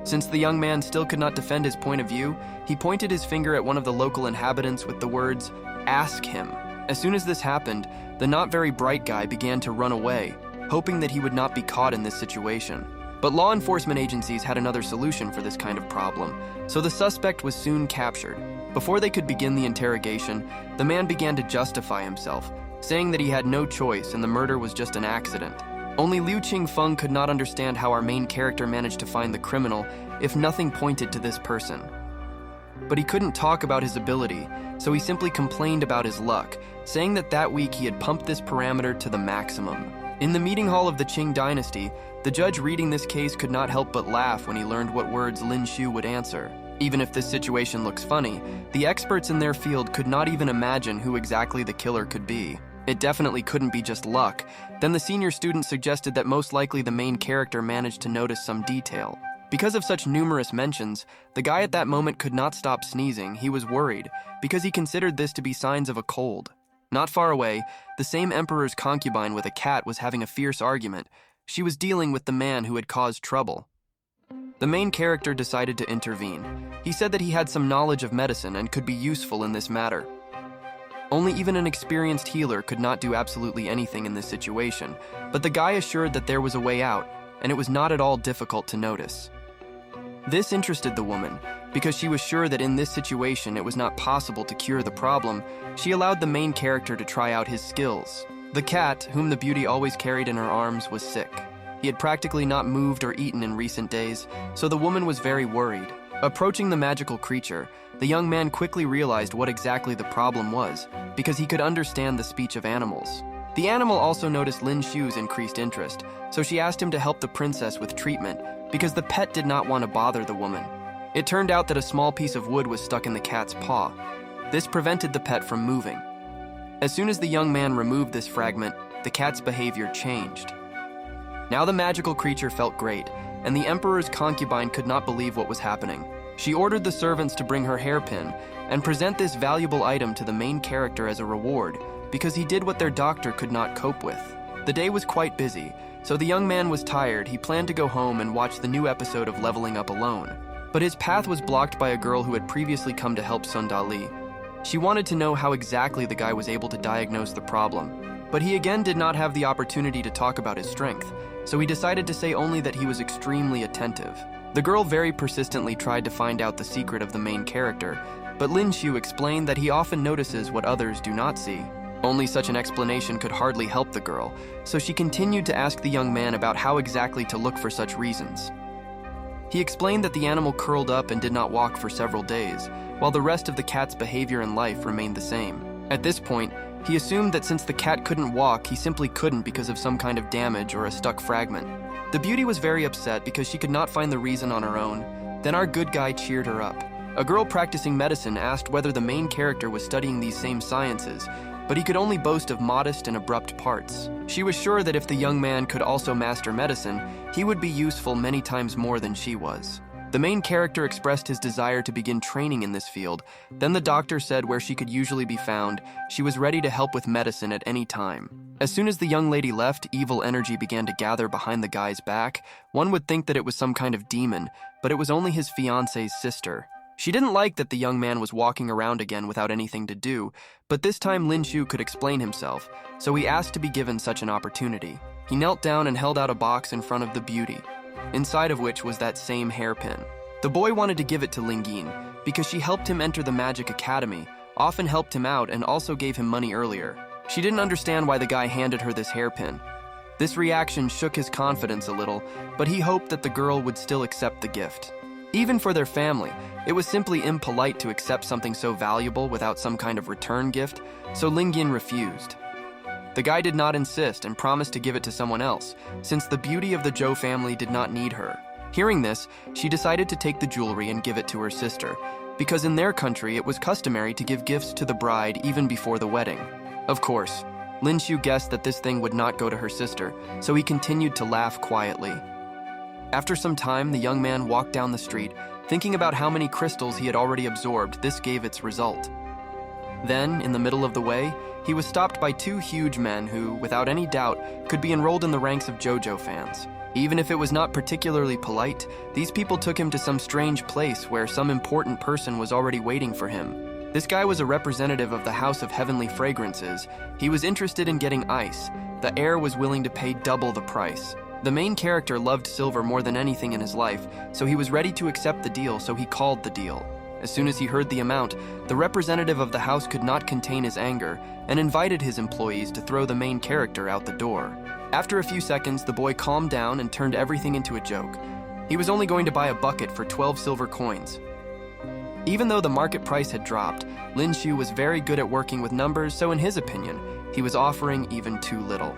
Since the young man still could not defend his point of view, he pointed his finger at one of the local inhabitants with the words, "Ask him." As soon as this happened, the not very bright guy began to run away, hoping that he would not be caught in this situation. But law enforcement agencies had another solution for this kind of problem, so the suspect was soon captured. Before they could begin the interrogation, the man began to justify himself, saying that he had no choice and the murder was just an accident. Only Liu Qingfeng could not understand how our main character managed to find the criminal if nothing pointed to this person. But he couldn't talk about his ability, so he simply complained about his luck, saying that that week he had pumped this parameter to the maximum. In the meeting hall of the Qing dynasty, the judge reading this case could not help but laugh when he learned what words Lin Shu would answer. Even if this situation looks funny, the experts in their field could not even imagine who exactly the killer could be. It definitely couldn't be just luck. Then the senior student suggested that most likely the main character managed to notice some detail. Because of such numerous mentions, the guy at that moment could not stop sneezing. He was worried, because he considered this to be signs of a cold. Not far away, the same emperor's concubine with a cat was having a fierce argument. She was dealing with the man who had caused trouble. The main character decided to intervene. He said that he had some knowledge of medicine and could be useful in this matter. Only even an experienced healer could not do absolutely anything in this situation, but the guy assured that there was a way out, and it was not at all difficult to notice. This interested the woman, because she was sure that in this situation it was not possible to cure the problem. She allowed the main character to try out his skills. The cat, whom the beauty always carried in her arms, was sick. He had practically not moved or eaten in recent days, so the woman was very worried. Approaching the magical creature, the young man quickly realized what exactly the problem was, because he could understand the speech of animals. The animal also noticed Lin Xu's increased interest, so she asked him to help the princess with treatment, because the pet did not want to bother the woman. It turned out that a small piece of wood was stuck in the cat's paw. This prevented the pet from moving. As soon as the young man removed this fragment, the cat's behavior changed. Now the magical creature felt great, and the emperor's concubine could not believe what was happening. She ordered the servants to bring her hairpin and present this valuable item to the main character as a reward, because he did what their doctor could not cope with. The day was quite busy, so the young man was tired. He planned to go home and watch the new episode of Leveling Up alone. But his path was blocked by a girl who had previously come to help Sundali. She wanted to know how exactly the guy was able to diagnose the problem, but he again did not have the opportunity to talk about his strength, so he decided to say only that he was extremely attentive. The girl very persistently tried to find out the secret of the main character, but Lin Xiu explained that he often notices what others do not see. Only such an explanation could hardly help the girl, so she continued to ask the young man about how exactly to look for such reasons. He explained that the animal curled up and did not walk for several days, while the rest of the cat's behavior and life remained the same. At this point, he assumed that since the cat couldn't walk, he simply couldn't because of some kind of damage or a stuck fragment. The beauty was very upset because she could not find the reason on her own. Then our good guy cheered her up. A girl practicing medicine asked whether the main character was studying these same sciences, but he could only boast of modest and abrupt parts. She was sure that if the young man could also master medicine, he would be useful many times more than she was. The main character expressed his desire to begin training in this field. Then the doctor said where she could usually be found. She was ready to help with medicine at any time. As soon as the young lady left, evil energy began to gather behind the guy's back. One would think that it was some kind of demon, but it was only his fiance's sister. She didn't like that the young man was walking around again without anything to do, but this time Lin Xiu could explain himself, so he asked to be given such an opportunity. He knelt down and held out a box in front of the beauty, inside of which was that same hairpin. The boy wanted to give it to Lingyin because she helped him enter the magic academy, often helped him out, and also gave him money earlier. She didn't understand why the guy handed her this hairpin. This reaction shook his confidence a little, but he hoped that the girl would still accept the gift. Even for their family, it was simply impolite to accept something so valuable without some kind of return gift, so Lingyin refused. The guy did not insist and promised to give it to someone else, since the beauty of the Zhou family did not need her. Hearing this, she decided to take the jewelry and give it to her sister, because in their country it was customary to give gifts to the bride even before the wedding. Of course, Lin Xiu guessed that this thing would not go to her sister, so he continued to laugh quietly. After some time, the young man walked down the street, thinking about how many crystals he had already absorbed. This gave its result. Then, in the middle of the way, he was stopped by two huge men who, without any doubt, could be enrolled in the ranks of JoJo fans. Even if it was not particularly polite, these people took him to some strange place where some important person was already waiting for him. This guy was a representative of the House of Heavenly Fragrances. He was interested in getting ice. The heir was willing to pay double the price. The main character loved silver more than anything in his life, so he was ready to accept the deal, so he called the deal. As soon as he heard the amount, the representative of the house could not contain his anger and invited his employees to throw the main character out the door. After a few seconds, the boy calmed down and turned everything into a joke. He was only going to buy a bucket for 12 silver coins. Even though the market price had dropped, Lin Xiu was very good at working with numbers, so in his opinion, he was offering even too little.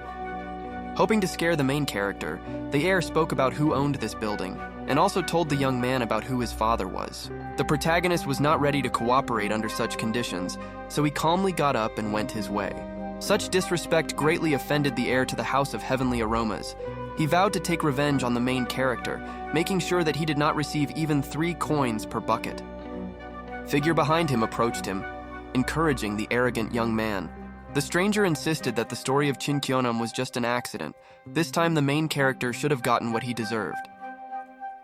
Hoping to scare the main character, the heir spoke about who owned this building, and also told the young man about who his father was. The protagonist was not ready to cooperate under such conditions, so he calmly got up and went his way. Such disrespect greatly offended the heir to the House of Heavenly Aromas. He vowed to take revenge on the main character, making sure that he did not receive even 3 coins per bucket. Figure behind him approached him, encouraging the arrogant young man. The stranger insisted that the story of Chin Kyonam was just an accident. This time the main character should have gotten what he deserved.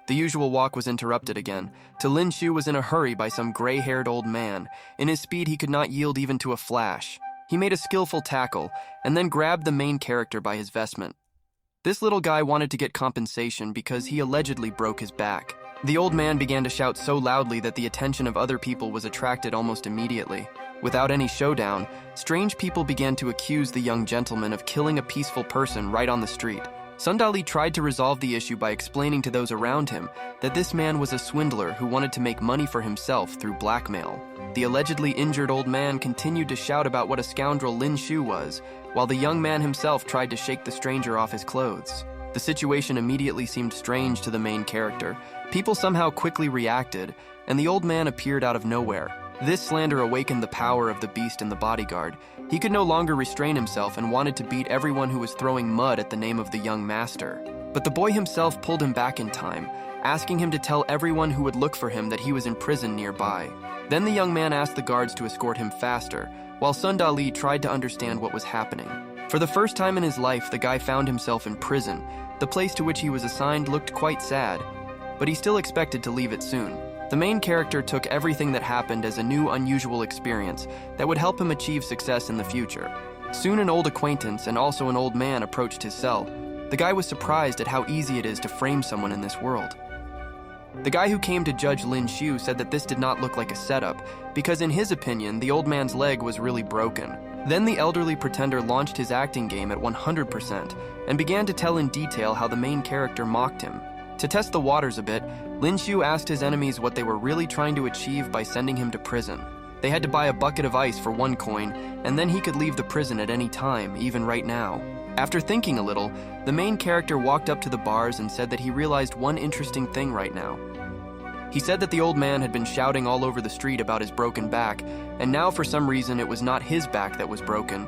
The usual walk was interrupted again. Lin Xiu was in a hurry by some gray-haired old man. In his speed he could not yield even to a flash. He made a skillful tackle, and then grabbed the main character by his vestment. This little guy wanted to get compensation because he allegedly broke his back. The old man began to shout so loudly that the attention of other people was attracted almost immediately. Without any showdown, strange people began to accuse the young gentleman of killing a peaceful person right on the street. Sundali tried to resolve the issue by explaining to those around him that this man was a swindler who wanted to make money for himself through blackmail. The allegedly injured old man continued to shout about what a scoundrel Lin Shu was, while the young man himself tried to shake the stranger off his clothes. The situation immediately seemed strange to the main character. People somehow quickly reacted, and the old man appeared out of nowhere. This slander awakened the power of the beast in the bodyguard. He could no longer restrain himself and wanted to beat everyone who was throwing mud at the name of the young master. But the boy himself pulled him back in time, asking him to tell everyone who would look for him that he was in prison nearby. Then the young man asked the guards to escort him faster, while Sundali tried to understand what was happening. For the first time in his life, the guy found himself in prison. The place to which he was assigned looked quite sad, but he still expected to leave it soon. The main character took everything that happened as a new, unusual experience that would help him achieve success in the future. Soon an old acquaintance and also an old man approached his cell. The guy was surprised at how easy it is to frame someone in this world. The guy who came to judge Lin Shu said that this did not look like a setup, because in his opinion, the old man's leg was really broken. Then the elderly pretender launched his acting game at 100% and began to tell in detail how the main character mocked him. To test the waters a bit, Lin Shu asked his enemies what they were really trying to achieve by sending him to prison. They had to buy a bucket of ice for 1 coin, and then he could leave the prison at any time, even right now. After thinking a little, the main character walked up to the bars and said that he realized one interesting thing right now. He said that the old man had been shouting all over the street about his broken back, and now for some reason it was not his back that was broken,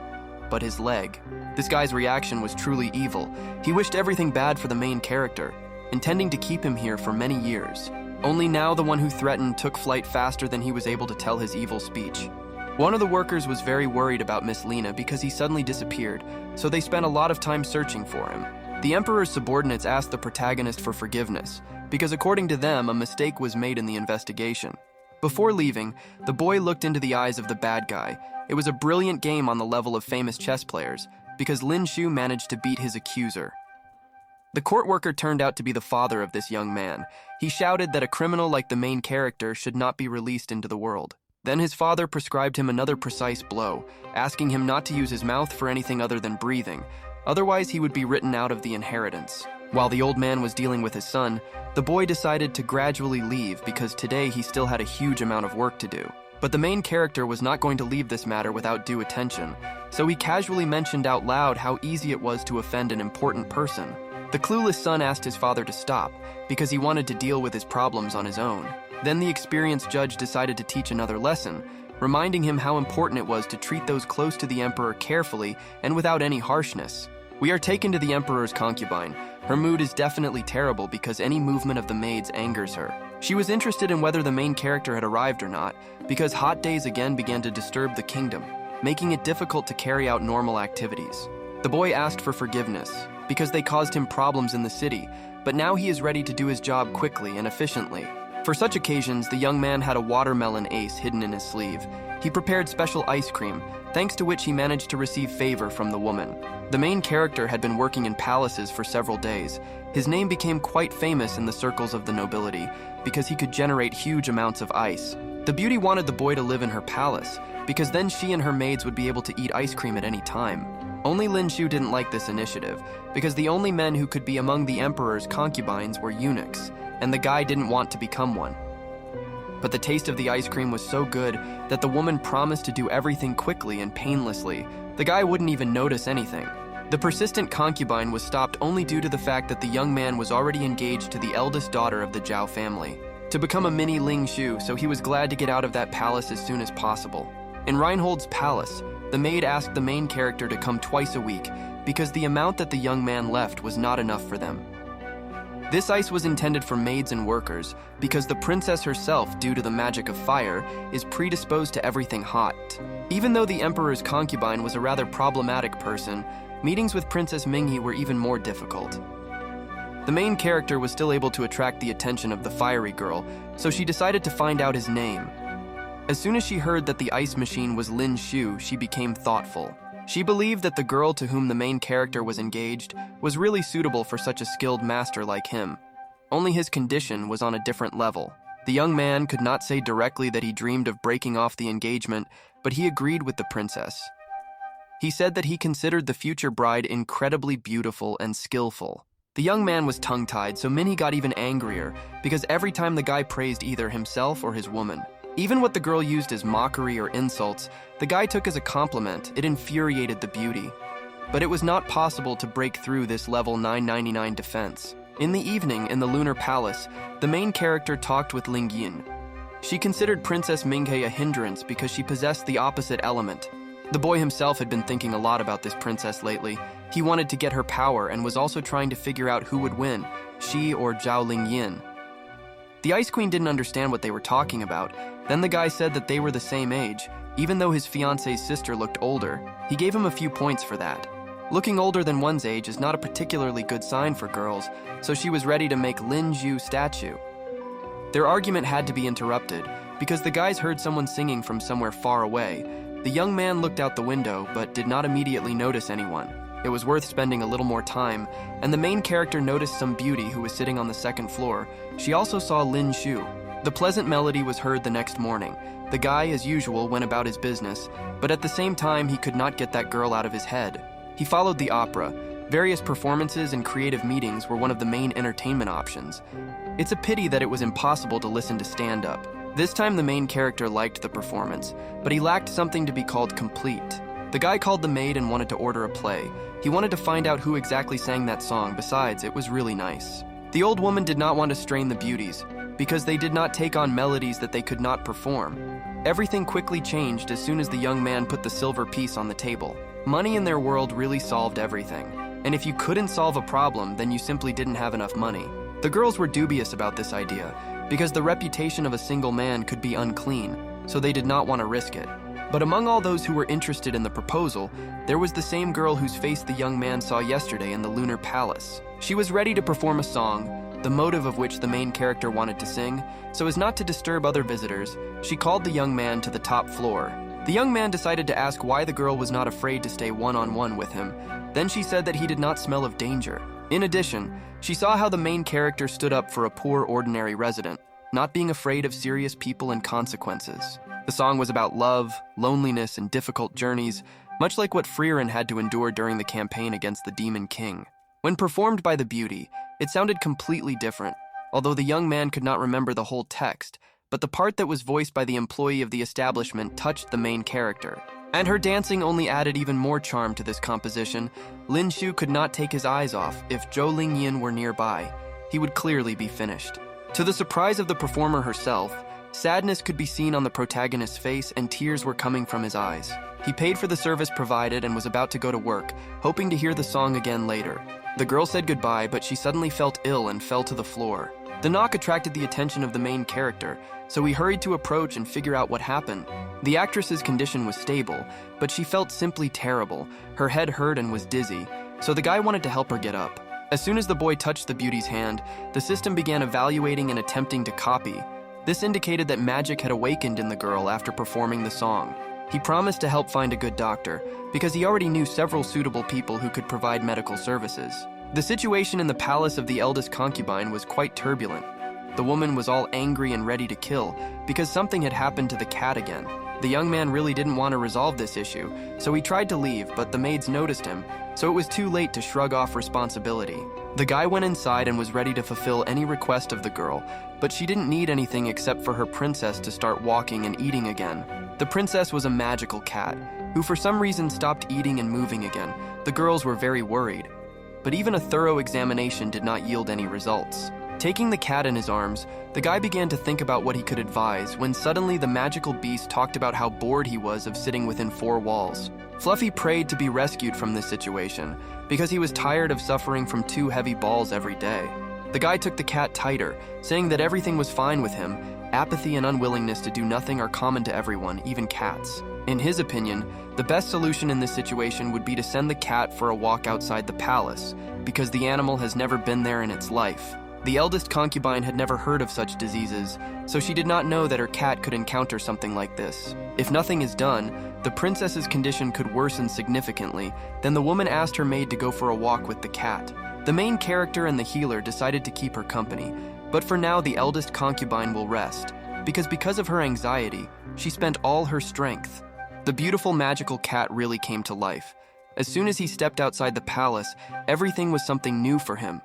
but his leg. This guy's reaction was truly evil. He wished everything bad for the main character, intending to keep him here for many years. Only now the one who threatened took flight faster than he was able to tell his evil speech. One of the workers was very worried about Miss Lena because he suddenly disappeared, so they spent a lot of time searching for him. The Emperor's subordinates asked the protagonist for forgiveness, because according to them, a mistake was made in the investigation. Before leaving, the boy looked into the eyes of the bad guy. It was a brilliant game on the level of famous chess players, because Lin Shu managed to beat his accuser. The court worker turned out to be the father of this young man. He shouted that a criminal like the main character should not be released into the world. Then his father prescribed him another precise blow, asking him not to use his mouth for anything other than breathing, otherwise he would be written out of the inheritance. While the old man was dealing with his son, the boy decided to gradually leave because today he still had a huge amount of work to do. But the main character was not going to leave this matter without due attention, so he casually mentioned out loud how easy it was to offend an important person. The clueless son asked his father to stop, because he wanted to deal with his problems on his own. Then the experienced judge decided to teach another lesson, reminding him how important it was to treat those close to the emperor carefully and without any harshness. We are taken to the emperor's concubine. Her mood is definitely terrible because any movement of the maids angers her. She was interested in whether the main character had arrived or not, because hot days again began to disturb the kingdom, making it difficult to carry out normal activities. The boy asked for forgiveness, because they caused him problems in the city, but now he is ready to do his job quickly and efficiently. For such occasions, the young man had a watermelon ace hidden in his sleeve. He prepared special ice cream, thanks to which he managed to receive favor from the woman. The main character had been working in palaces for several days. His name became quite famous in the circles of the nobility, because he could generate huge amounts of ice. The beauty wanted the boy to live in her palace, because then she and her maids would be able to eat ice cream at any time. Only Lin Shu didn't like this initiative, because the only men who could be among the emperor's concubines were eunuchs, and the guy didn't want to become one. But the taste of the ice cream was so good that the woman promised to do everything quickly and painlessly. The guy wouldn't even notice anything. The persistent concubine was stopped only due to the fact that the young man was already engaged to the eldest daughter of the Zhao family, to become a mini Ling Shu, so he was glad to get out of that palace as soon as possible. In Reinhold's palace, the maid asked the main character to come twice a week because the amount that the young man left was not enough for them. This ice was intended for maids and workers because the princess herself, due to the magic of fire, is predisposed to everything hot. Even though the emperor's concubine was a rather problematic person, meetings with Princess Minghe were even more difficult. The main character was still able to attract the attention of the fiery girl, so she decided to find out his name. As soon as she heard that the ice machine was Lin Shu, she became thoughtful. She believed that the girl to whom the main character was engaged was really suitable for such a skilled master like him. Only his condition was on a different level. The young man could not say directly that he dreamed of breaking off the engagement, but he agreed with the princess. He said that he considered the future bride incredibly beautiful and skillful. The young man was tongue-tied, so Minhee got even angrier because every time the guy praised either himself or his woman, even what the girl used as mockery or insults, the guy took as a compliment. It infuriated the beauty. But it was not possible to break through this level 999 defense. In the evening, in the Lunar Palace, the main character talked with Ling Yin. She considered Princess Minghe a hindrance because she possessed the opposite element. The boy himself had been thinking a lot about this princess lately. He wanted to get her power and was also trying to figure out who would win, she or Zhao Lingyin. The Ice Queen didn't understand what they were talking about. Then the guy said that they were the same age. Even though his fiance's sister looked older, he gave him a few points for that. Looking older than one's age is not a particularly good sign for girls, so she was ready to make Lin Zhu statue. Their argument had to be interrupted because the guys heard someone singing from somewhere far away. The young man looked out the window but did not immediately notice anyone. It was worth spending a little more time, and the main character noticed some beauty who was sitting on the second floor. She also saw Lin Zhu. The pleasant melody was heard the next morning. The guy, as usual, went about his business, but at the same time he could not get that girl out of his head. He followed the opera. Various performances and creative meetings were one of the main entertainment options. It's a pity that it was impossible to listen to stand-up. This time the main character liked the performance, but he lacked something to be called complete. The guy called the maid and wanted to order a play. He wanted to find out who exactly sang that song. Besides, it was really nice. The old woman did not want to strain the beauties, because they did not take on melodies that they could not perform. Everything quickly changed as soon as the young man put the silver piece on the table. Money in their world really solved everything. And if you couldn't solve a problem, then you simply didn't have enough money. The girls were dubious about this idea, because the reputation of a single man could be unclean, so they did not want to risk it. But among all those who were interested in the proposal, there was the same girl whose face the young man saw yesterday in the Lunar Palace. She was ready to perform a song, the motive of which the main character wanted to sing. So as not to disturb other visitors, she called the young man to the top floor. The young man decided to ask why the girl was not afraid to stay one-on-one with him. Then she said that he did not smell of danger. In addition, she saw how the main character stood up for a poor ordinary resident, not being afraid of serious people and consequences. The song was about love, loneliness, and difficult journeys, much like what Frieren had to endure during the campaign against the Demon King. When performed by the beauty, it sounded completely different, although the young man could not remember the whole text, but the part that was voiced by the employee of the establishment touched the main character. And her dancing only added even more charm to this composition. Lin Zhu could not take his eyes off. If Zhou Lingyin were nearby, he would clearly be finished. To the surprise of the performer herself, sadness could be seen on the protagonist's face and tears were coming from his eyes. He paid for the service provided and was about to go to work, hoping to hear the song again later. The girl said goodbye, but she suddenly felt ill and fell to the floor. The knock attracted the attention of the main character, so he hurried to approach and figure out what happened. The actress's condition was stable, but she felt simply terrible. Her head hurt and was dizzy, so the guy wanted to help her get up. As soon as the boy touched the beauty's hand, the system began evaluating and attempting to copy. This indicated that magic had awakened in the girl after performing the song. He promised to help find a good doctor, because he already knew several suitable people who could provide medical services. The situation in the palace of the eldest concubine was quite turbulent. The woman was all angry and ready to kill, because something had happened to the cat again. The young man really didn't want to resolve this issue, so he tried to leave, but the maids noticed him, so it was too late to shrug off responsibility. The guy went inside and was ready to fulfill any request of the girl, but she didn't need anything except for her princess to start walking and eating again. The princess was a magical cat, who for some reason stopped eating and moving again. The girls were very worried, but even a thorough examination did not yield any results. Taking the cat in his arms, the guy began to think about what he could advise when suddenly the magical beast talked about how bored he was of sitting within four walls. Fluffy prayed to be rescued from this situation because he was tired of suffering from 2 heavy balls every day. The guy took the cat tighter, saying that everything was fine with him. Apathy and unwillingness to do nothing are common to everyone, even cats. In his opinion, the best solution in this situation would be to send the cat for a walk outside the palace, because the animal has never been there in its life. The eldest concubine had never heard of such diseases, so she did not know that her cat could encounter something like this. If nothing is done, the princess's condition could worsen significantly. Then the woman asked her maid to go for a walk with the cat. The main character and the healer decided to keep her company, but for now the eldest concubine will rest, because of her anxiety, she spent all her strength. The beautiful magical cat really came to life. As soon as he stepped outside the palace, everything was something new for him.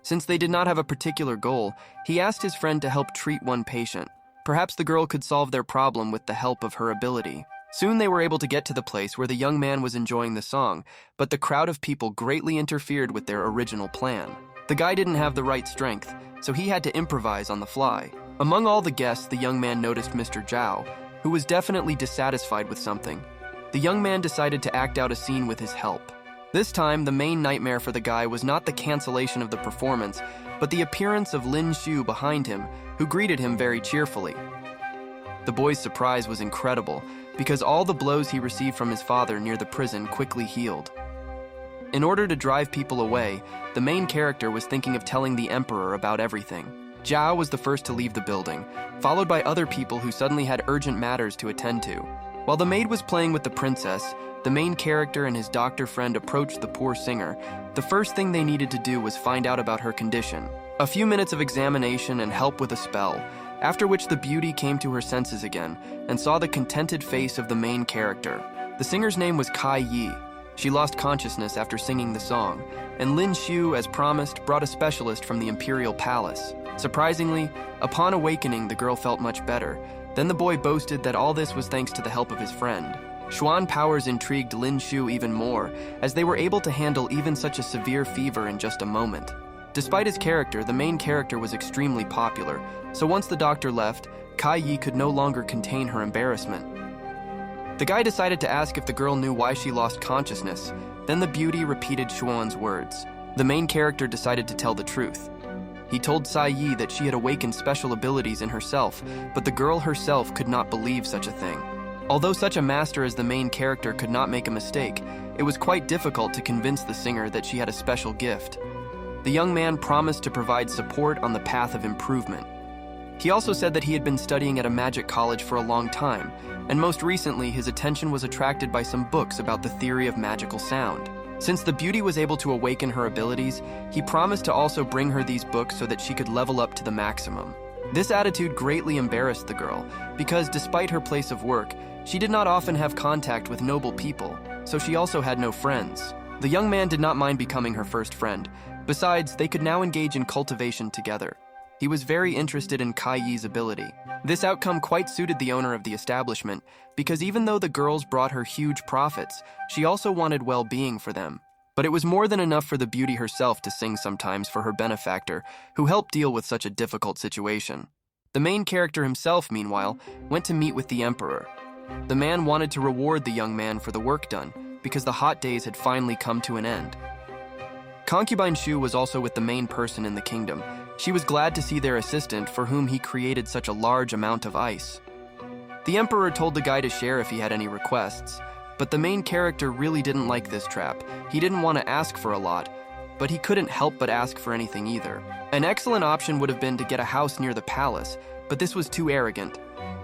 Since they did not have a particular goal, he asked his friend to help treat one patient. Perhaps the girl could solve their problem with the help of her ability. Soon they were able to get to the place where the young man was enjoying the song, but the crowd of people greatly interfered with their original plan. The guy didn't have the right strength, so he had to improvise on the fly. Among all the guests, the young man noticed Mr. Zhao, who was definitely dissatisfied with something. The young man decided to act out a scene with his help. This time, the main nightmare for the guy was not the cancellation of the performance, but the appearance of Lin Shu behind him, who greeted him very cheerfully. The boy's surprise was incredible, because all the blows he received from his father near the prison quickly healed. In order to drive people away, the main character was thinking of telling the emperor about everything. Zhao was the first to leave the building, followed by other people who suddenly had urgent matters to attend to. While the maid was playing with the princess, the main character and his doctor friend approached the poor singer. The first thing they needed to do was find out about her condition. A few minutes of examination and help with a spell, after which the beauty came to her senses again and saw the contented face of the main character. The singer's name was Kai Yi. She lost consciousness after singing the song, and Lin Shu, as promised, brought a specialist from the imperial palace. Surprisingly, upon awakening, the girl felt much better. Then the boy boasted that all this was thanks to the help of his friend. Xuan powers intrigued Lin Shu even more, as they were able to handle even such a severe fever in just a moment. Despite his character, the main character was extremely popular, so once the doctor left, Kai Yi could no longer contain her embarrassment. The guy decided to ask if the girl knew why she lost consciousness. Then the beauty repeated Xuan's words. The main character decided to tell the truth. He told Sai Yi that she had awakened special abilities in herself, but the girl herself could not believe such a thing. Although such a master as the main character could not make a mistake, it was quite difficult to convince the singer that she had a special gift. The young man promised to provide support on the path of improvement. He also said that he had been studying at a magic college for a long time, and most recently his attention was attracted by some books about the theory of magical sound. Since the beauty was able to awaken her abilities, he promised to also bring her these books so that she could level up to the maximum. This attitude greatly embarrassed the girl, because despite her place of work, she did not often have contact with noble people, so she also had no friends. The young man did not mind becoming her first friend. Besides, they could now engage in cultivation together. He was very interested in Kai Yi's ability. This outcome quite suited the owner of the establishment, because even though the girls brought her huge profits, she also wanted well-being for them. But it was more than enough for the beauty herself to sing sometimes for her benefactor, who helped deal with such a difficult situation. The main character himself, meanwhile, went to meet with the emperor. The man wanted to reward the young man for the work done, because the hot days had finally come to an end. Concubine Shu was also with the main person in the kingdom. She was glad to see their assistant, for whom he created such a large amount of ice. The emperor told the guy to share if he had any requests, but the main character really didn't like this trap. He didn't want to ask for a lot, but he couldn't help but ask for anything either. An excellent option would have been to get a house near the palace, but this was too arrogant.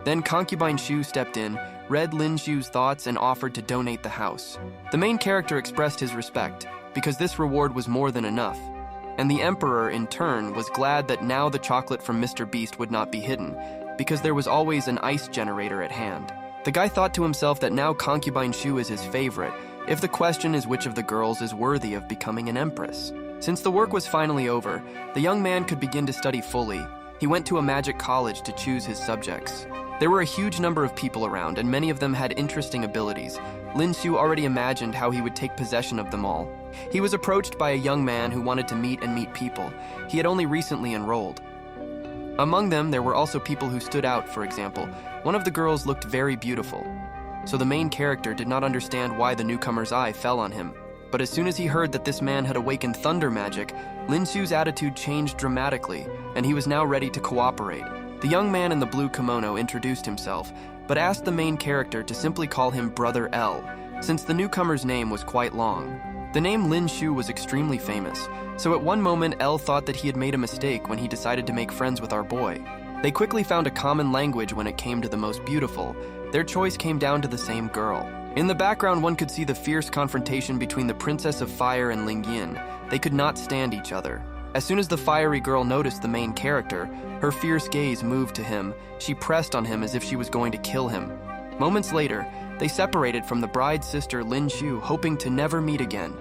Then Concubine Shu stepped in, read Lin Shu's thoughts, and offered to donate the house. The main character expressed his respect, because this reward was more than enough. And the emperor, in turn, was glad that now the chocolate from Mr. Beast would not be hidden, because there was always an ice generator at hand. The guy thought to himself that now Concubine Shu is his favorite, if the question is which of the girls is worthy of becoming an empress. Since the work was finally over, the young man could begin to study fully. He went to a magic college to choose his subjects. There were a huge number of people around, and many of them had interesting abilities. Lin Shu already imagined how he would take possession of them all. He was approached by a young man who wanted to meet people. He had only recently enrolled. Among them, there were also people who stood out. For example, one of the girls looked very beautiful. So the main character did not understand why the newcomer's eye fell on him. But as soon as he heard that this man had awakened thunder magic, Lin Shu's attitude changed dramatically, and he was now ready to cooperate. The young man in the blue kimono introduced himself, but asked the main character to simply call him Brother L, since the newcomer's name was quite long. The name Lin Shu was extremely famous, so at one moment L thought that he had made a mistake when he decided to make friends with our boy. They quickly found a common language when it came to the most beautiful. Their choice came down to the same girl. In the background, one could see the fierce confrontation between the Princess of Fire and Ling Yin. They could not stand each other. As soon as the fiery girl noticed the main character, her fierce gaze moved to him. She pressed on him as if she was going to kill him. Moments later, they separated from the bride's sister Lin Shu, hoping to never meet again.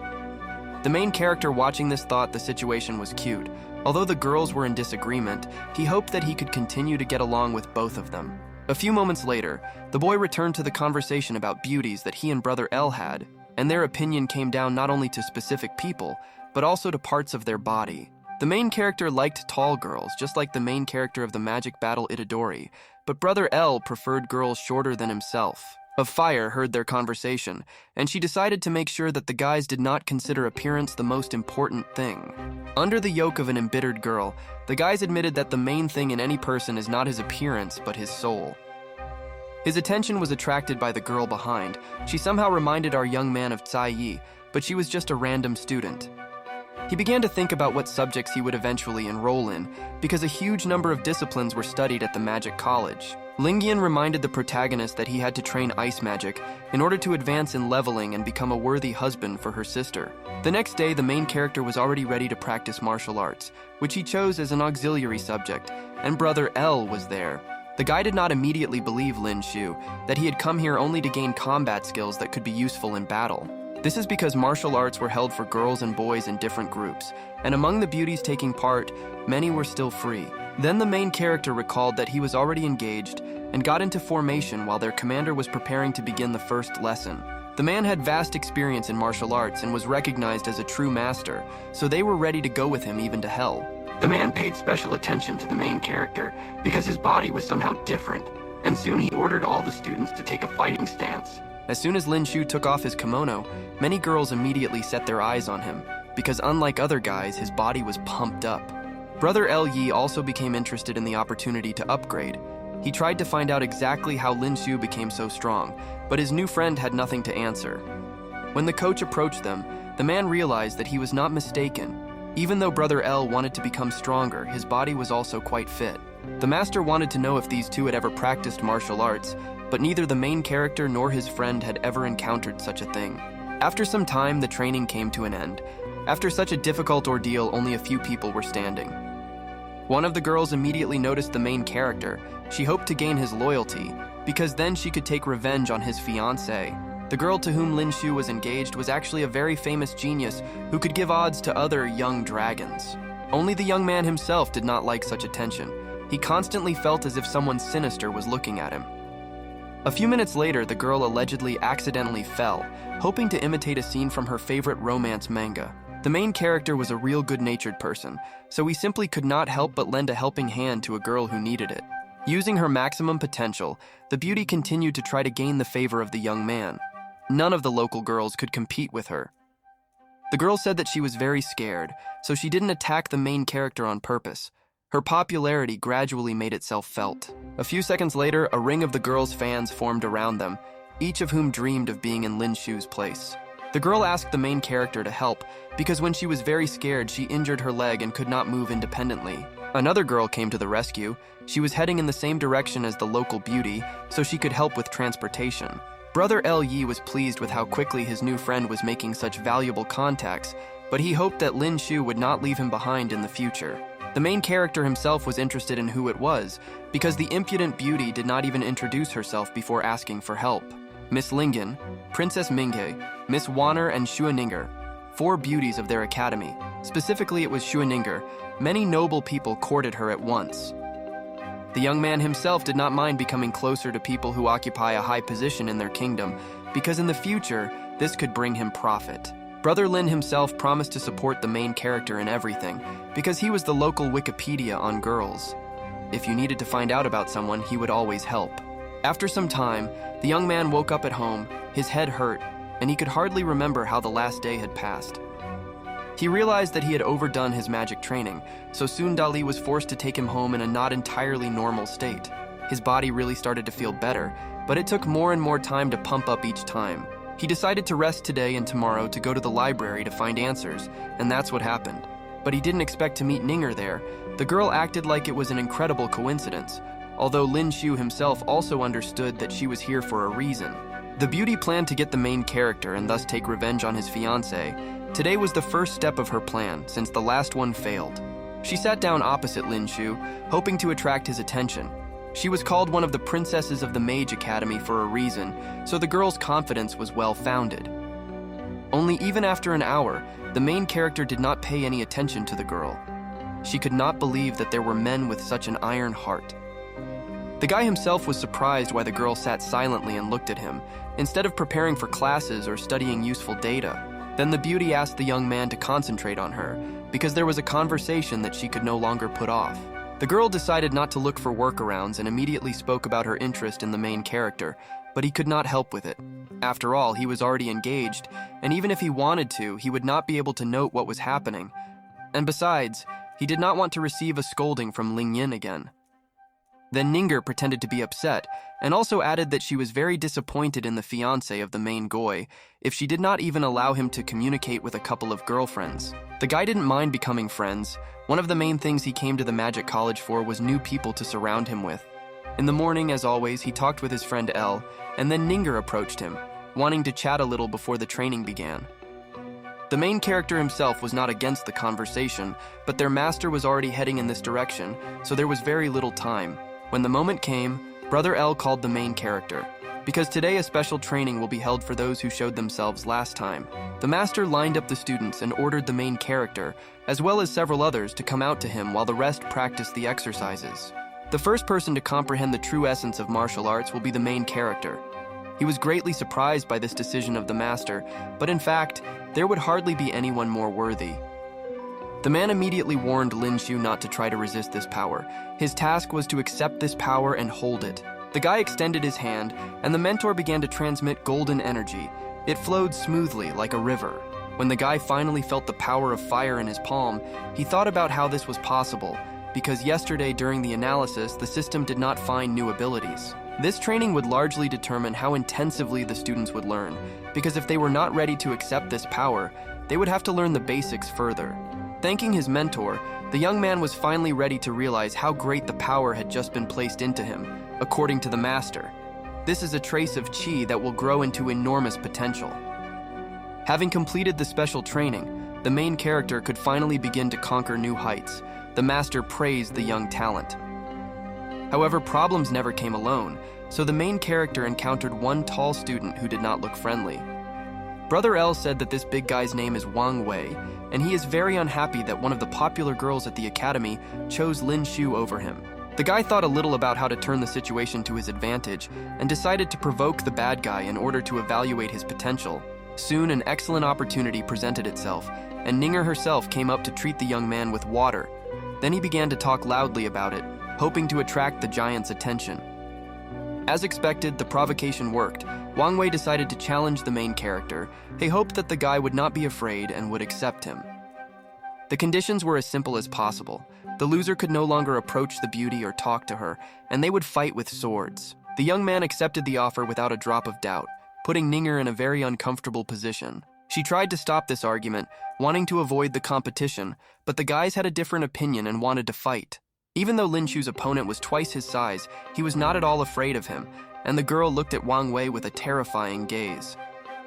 The main character watching this thought the situation was cute. Although the girls were in disagreement, he hoped that he could continue to get along with both of them. A few moments later, the boy returned to the conversation about beauties that he and Brother L had, and their opinion came down not only to specific people, but also to parts of their body. The main character liked tall girls, just like the main character of the magic battle Itadori, but Brother L preferred girls shorter than himself. Of Fire heard their conversation, and she decided to make sure that the guys did not consider appearance the most important thing. Under the yoke of an embittered girl, the guys admitted that the main thing in any person is not his appearance, but his soul. His attention was attracted by the girl behind. She somehow reminded our young man of Tsai Yi, but she was just a random student. He began to think about what subjects he would eventually enroll in, because a huge number of disciplines were studied at the magic college. Lingyan reminded the protagonist that he had to train ice magic in order to advance in leveling and become a worthy husband for her sister. The next day, the main character was already ready to practice martial arts, which he chose as an auxiliary subject, and Brother L was there. The guy did not immediately believe Lin Shu, that he had come here only to gain combat skills that could be useful in battle. This is because martial arts were held for girls and boys in different groups, and among the beauties taking part, many were still free. Then the main character recalled that he was already engaged and got into formation while their commander was preparing to begin the first lesson. The man had vast experience in martial arts and was recognized as a true master, so they were ready to go with him even to hell. The man paid special attention to the main character because his body was somehow different, and soon he ordered all the students to take a fighting stance. As soon as Lin Shu took off his kimono, many girls immediately set their eyes on him, because unlike other guys, his body was pumped up. Brother L Yi also became interested in the opportunity to upgrade. He tried to find out exactly how Lin Shu became so strong, but his new friend had nothing to answer. When the coach approached them, the man realized that he was not mistaken. Even though Brother L wanted to become stronger, his body was also quite fit. The master wanted to know if these two had ever practiced martial arts, but neither the main character nor his friend had ever encountered such a thing. After some time, the training came to an end. After such a difficult ordeal, only a few people were standing. One of the girls immediately noticed the main character. She hoped to gain his loyalty, because then she could take revenge on his fiancée. The girl to whom Lin Shu was engaged was actually a very famous genius who could give odds to other young dragons. Only the young man himself did not like such attention. He constantly felt as if someone sinister was looking at him. A few minutes later, the girl allegedly accidentally fell, hoping to imitate a scene from her favorite romance manga. The main character was a real good-natured person, so he simply could not help but lend a helping hand to a girl who needed it. Using her maximum potential, the beauty continued to try to gain the favor of the young man. None of the local girls could compete with her. The girl said that she was very scared, so she didn't attack the main character on purpose. Her popularity gradually made itself felt. A few seconds later, a ring of the girls' fans formed around them, each of whom dreamed of being in Lin Shu's place. The girl asked the main character to help, because when she was very scared, she injured her leg and could not move independently. Another girl came to the rescue. She was heading in the same direction as the local beauty, so she could help with transportation. Brother L Yi was pleased with how quickly his new friend was making such valuable contacts, but he hoped that Lin Shu would not leave him behind in the future. The main character himself was interested in who it was, because the impudent beauty did not even introduce herself before asking for help. Miss Lingyan, Princess Minghe, Miss Wanner, and Xuaninger, 4 beauties of their academy. Specifically, it was Xuaninger. Many noble people courted her at once. The young man himself did not mind becoming closer to people who occupy a high position in their kingdom, because in the future, this could bring him profit. Brother Lin himself promised to support the main character in everything, because he was the local Wikipedia on girls. If you needed to find out about someone, he would always help. After some time, the young man woke up at home, his head hurt, and he could hardly remember how the last day had passed. He realized that he had overdone his magic training, so soon Dali was forced to take him home in a not entirely normal state. His body really started to feel better, but it took more and more time to pump up each time. He decided to rest today and tomorrow to go to the library to find answers, and that's what happened. But he didn't expect to meet Ninger there. The girl acted like it was an incredible coincidence, although Lin Shu himself also understood that she was here for a reason. The beauty planned to get the main character and thus take revenge on his fiancé. Today was the first step of her plan, since the last one failed. She sat down opposite Lin Shu, hoping to attract his attention. She was called one of the princesses of the Mage Academy for a reason, so the girl's confidence was well-founded. Only even after an hour, the main character did not pay any attention to the girl. She could not believe that there were men with such an iron heart. The guy himself was surprised why the girl sat silently and looked at him, instead of preparing for classes or studying useful data. Then the beauty asked the young man to concentrate on her, because there was a conversation that she could no longer put off. The girl decided not to look for workarounds and immediately spoke about her interest in the main character, but he could not help with it. After all, he was already engaged, and even if he wanted to, he would not be able to note what was happening. And besides, he did not want to receive a scolding from Ling Yin again. Then Ninger pretended to be upset, and also added that she was very disappointed in the fiancé of the main Goi, if she did not even allow him to communicate with a couple of girlfriends. The guy didn't mind becoming friends. One of the main things he came to the Magic College for was new people to surround him with. In the morning, as always, he talked with his friend Elle, and then Ninger approached him, wanting to chat a little before the training began. The main character himself was not against the conversation, but their master was already heading in this direction, so there was very little time. When the moment came, Brother L called the main character, because today a special training will be held for those who showed themselves last time. The master lined up the students and ordered the main character, as well as several others, to come out to him while the rest practiced the exercises. The first person to comprehend the true essence of martial arts will be the main character. He was greatly surprised by this decision of the master, but in fact, there would hardly be anyone more worthy. The man immediately warned Lin Shu not to try to resist this power. His task was to accept this power and hold it. The guy extended his hand, and the mentor began to transmit golden energy. It flowed smoothly like a river. When the guy finally felt the power of fire in his palm, he thought about how this was possible, because yesterday during the analysis, the system did not find new abilities. This training would largely determine how intensively the students would learn, because if they were not ready to accept this power, they would have to learn the basics further. Thanking his mentor, the young man was finally ready to realize how great the power had just been placed into him, according to the master. This is a trace of qi that will grow into enormous potential. Having completed the special training, the main character could finally begin to conquer new heights. The master praised the young talent. However, problems never came alone, so the main character encountered one tall student who did not look friendly. Brother L said that this big guy's name is Wang Wei, and he is very unhappy that one of the popular girls at the academy chose Lin Shu over him. The guy thought a little about how to turn the situation to his advantage and decided to provoke the bad guy in order to evaluate his potential. Soon, an excellent opportunity presented itself, and Ninger herself came up to treat the young man with water. Then he began to talk loudly about it, hoping to attract the giant's attention. As expected, the provocation worked. Wang Wei decided to challenge the main character. He hoped that the guy would not be afraid and would accept him. The conditions were as simple as possible. The loser could no longer approach the beauty or talk to her, and they would fight with swords. The young man accepted the offer without a drop of doubt, putting Ninger in a very uncomfortable position. She tried to stop this argument, wanting to avoid the competition, but the guys had a different opinion and wanted to fight. Even though Lin Shu's opponent was twice his size, he was not at all afraid of him, and the girl looked at Wang Wei with a terrifying gaze.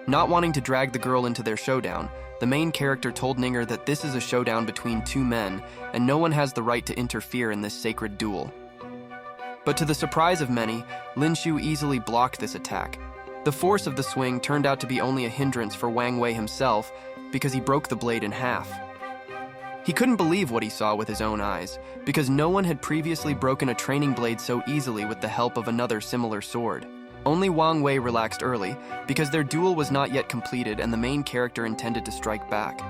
Not wanting to drag the girl into their showdown, the main character told Ninger that this is a showdown between two men, and no one has the right to interfere in this sacred duel. But to the surprise of many, Lin Shu easily blocked this attack. The force of the swing turned out to be only a hindrance for Wang Wei himself, because he broke the blade in half. He couldn't believe what he saw with his own eyes, because no one had previously broken a training blade so easily with the help of another similar sword. Only Wang Wei relaxed early, because their duel was not yet completed and the main character intended to strike back.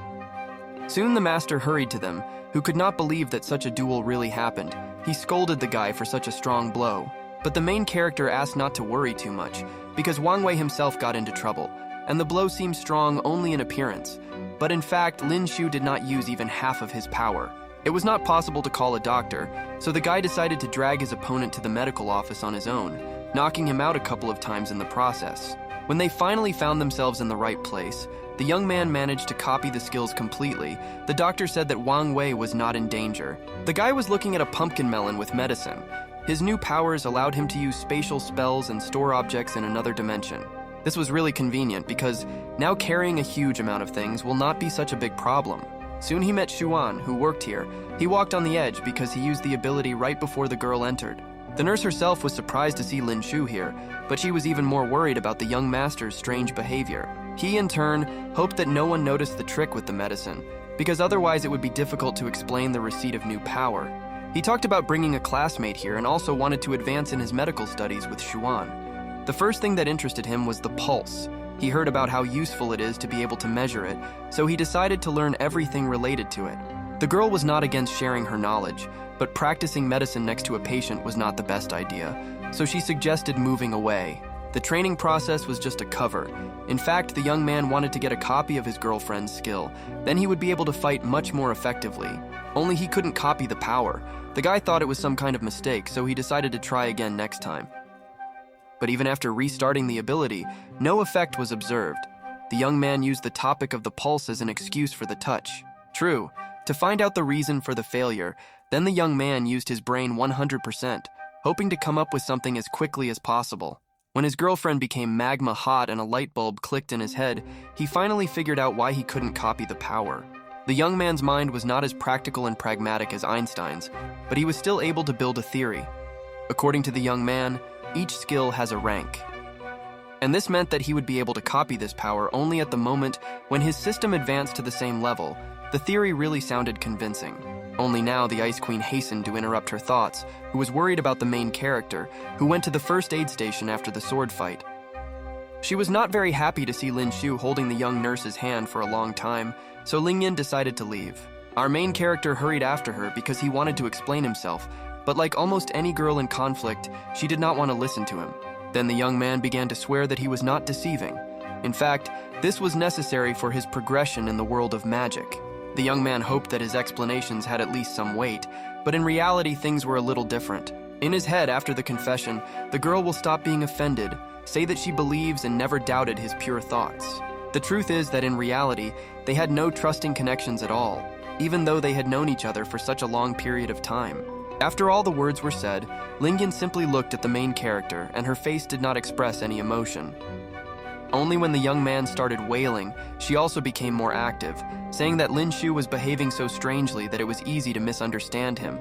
Soon the master hurried to them, who could not believe that such a duel really happened. He scolded the guy for such a strong blow. But the main character asked not to worry too much, because Wang Wei himself got into trouble, and the blow seemed strong only in appearance. But in fact, Lin Shu did not use even half of his power. It was not possible to call a doctor, so the guy decided to drag his opponent to the medical office on his own, knocking him out a couple of times in the process. When they finally found themselves in the right place, the young man managed to copy the skills completely. The doctor said that Wang Wei was not in danger. The guy was looking at a pumpkin melon with medicine. His new powers allowed him to use spatial spells and store objects in another dimension. This was really convenient because now carrying a huge amount of things will not be such a big problem. Soon he met Xuan, who worked here. He walked on the edge because he used the ability right before the girl entered. The nurse herself was surprised to see Lin Shu here, but she was even more worried about the young master's strange behavior. He, in turn, hoped that no one noticed the trick with the medicine, because otherwise it would be difficult to explain the receipt of new power. He talked about bringing a classmate here and also wanted to advance in his medical studies with Xuan. The first thing that interested him was the pulse. He heard about how useful it is to be able to measure it, so he decided to learn everything related to it. The girl was not against sharing her knowledge, but practicing medicine next to a patient was not the best idea, so she suggested moving away. The training process was just a cover. In fact, the young man wanted to get a copy of his girlfriend's skill. Then he would be able to fight much more effectively. Only he couldn't copy the power. The guy thought it was some kind of mistake, so he decided to try again next time. But even after restarting the ability, no effect was observed. The young man used the topic of the pulse as an excuse for the touch. True, to find out the reason for the failure, then the young man used his brain 100%, hoping to come up with something as quickly as possible. When his girlfriend became magma hot and a light bulb clicked in his head, he finally figured out why he couldn't copy the power. The young man's mind was not as practical and pragmatic as Einstein's, but he was still able to build a theory. According to the young man, each skill has a rank. And this meant that he would be able to copy this power only at the moment when his system advanced to the same level. The theory really sounded convincing. Only now the Ice Queen hastened to interrupt her thoughts, who was worried about the main character, who went to the first aid station after the sword fight. She was not very happy to see Lin Shu holding the young nurse's hand for a long time, so Ling Yin decided to leave. Our main character hurried after her because he wanted to explain himself, but like almost any girl in conflict, she did not want to listen to him. Then the young man began to swear that he was not deceiving. In fact, this was necessary for his progression in the world of magic. The young man hoped that his explanations had at least some weight, but in reality things were a little different. In his head, after the confession, the girl will stop being offended, say that she believes and never doubted his pure thoughts. The truth is that in reality, they had no trusting connections at all, even though they had known each other for such a long period of time. After all the words were said, Lingyan simply looked at the main character, and her face did not express any emotion. Only when the young man started wailing, she also became more active, saying that Lin Shu was behaving so strangely that it was easy to misunderstand him.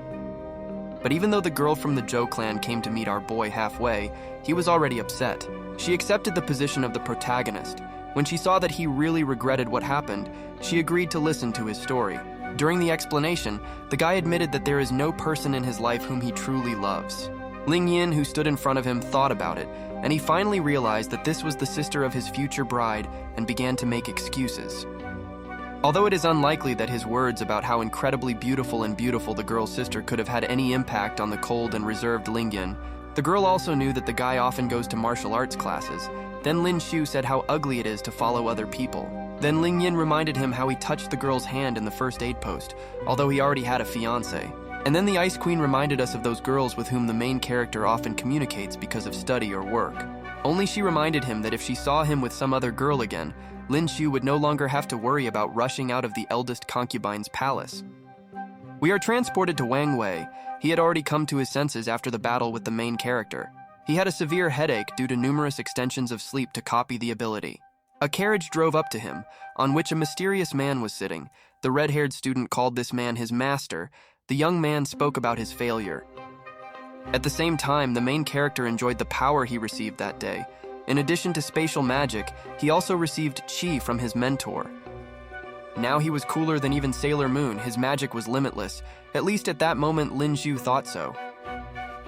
But even though the girl from the Zhou clan came to meet our boy halfway, he was already upset. She accepted the position of the protagonist. When she saw that he really regretted what happened, she agreed to listen to his story. During the explanation, the guy admitted that there is no person in his life whom he truly loves. Ling Yin, who stood in front of him, thought about it, and he finally realized that this was the sister of his future bride and began to make excuses. Although it is unlikely that his words about how incredibly beautiful the girl's sister could have had any impact on the cold and reserved Ling Yin, the girl also knew that the guy often goes to martial arts classes. Then Lin Shu said how ugly it is to follow other people. Then Ling Yin reminded him how he touched the girl's hand in the first aid post, although he already had a fiancé. And then the Ice Queen reminded us of those girls with whom the main character often communicates because of study or work. Only she reminded him that if she saw him with some other girl again, Lin Shu would no longer have to worry about rushing out of the eldest concubine's palace. We are transported to Wang Wei. He had already come to his senses after the battle with the main character. He had a severe headache due to numerous extensions of sleep to copy the ability. A carriage drove up to him, on which a mysterious man was sitting. The red-haired student called this man his master. The young man spoke about his failure. At the same time, the main character enjoyed the power he received that day. In addition to spatial magic, he also received chi from his mentor. Now he was cooler than even Sailor Moon. His magic was limitless. At least at that moment, Lin Shu thought so.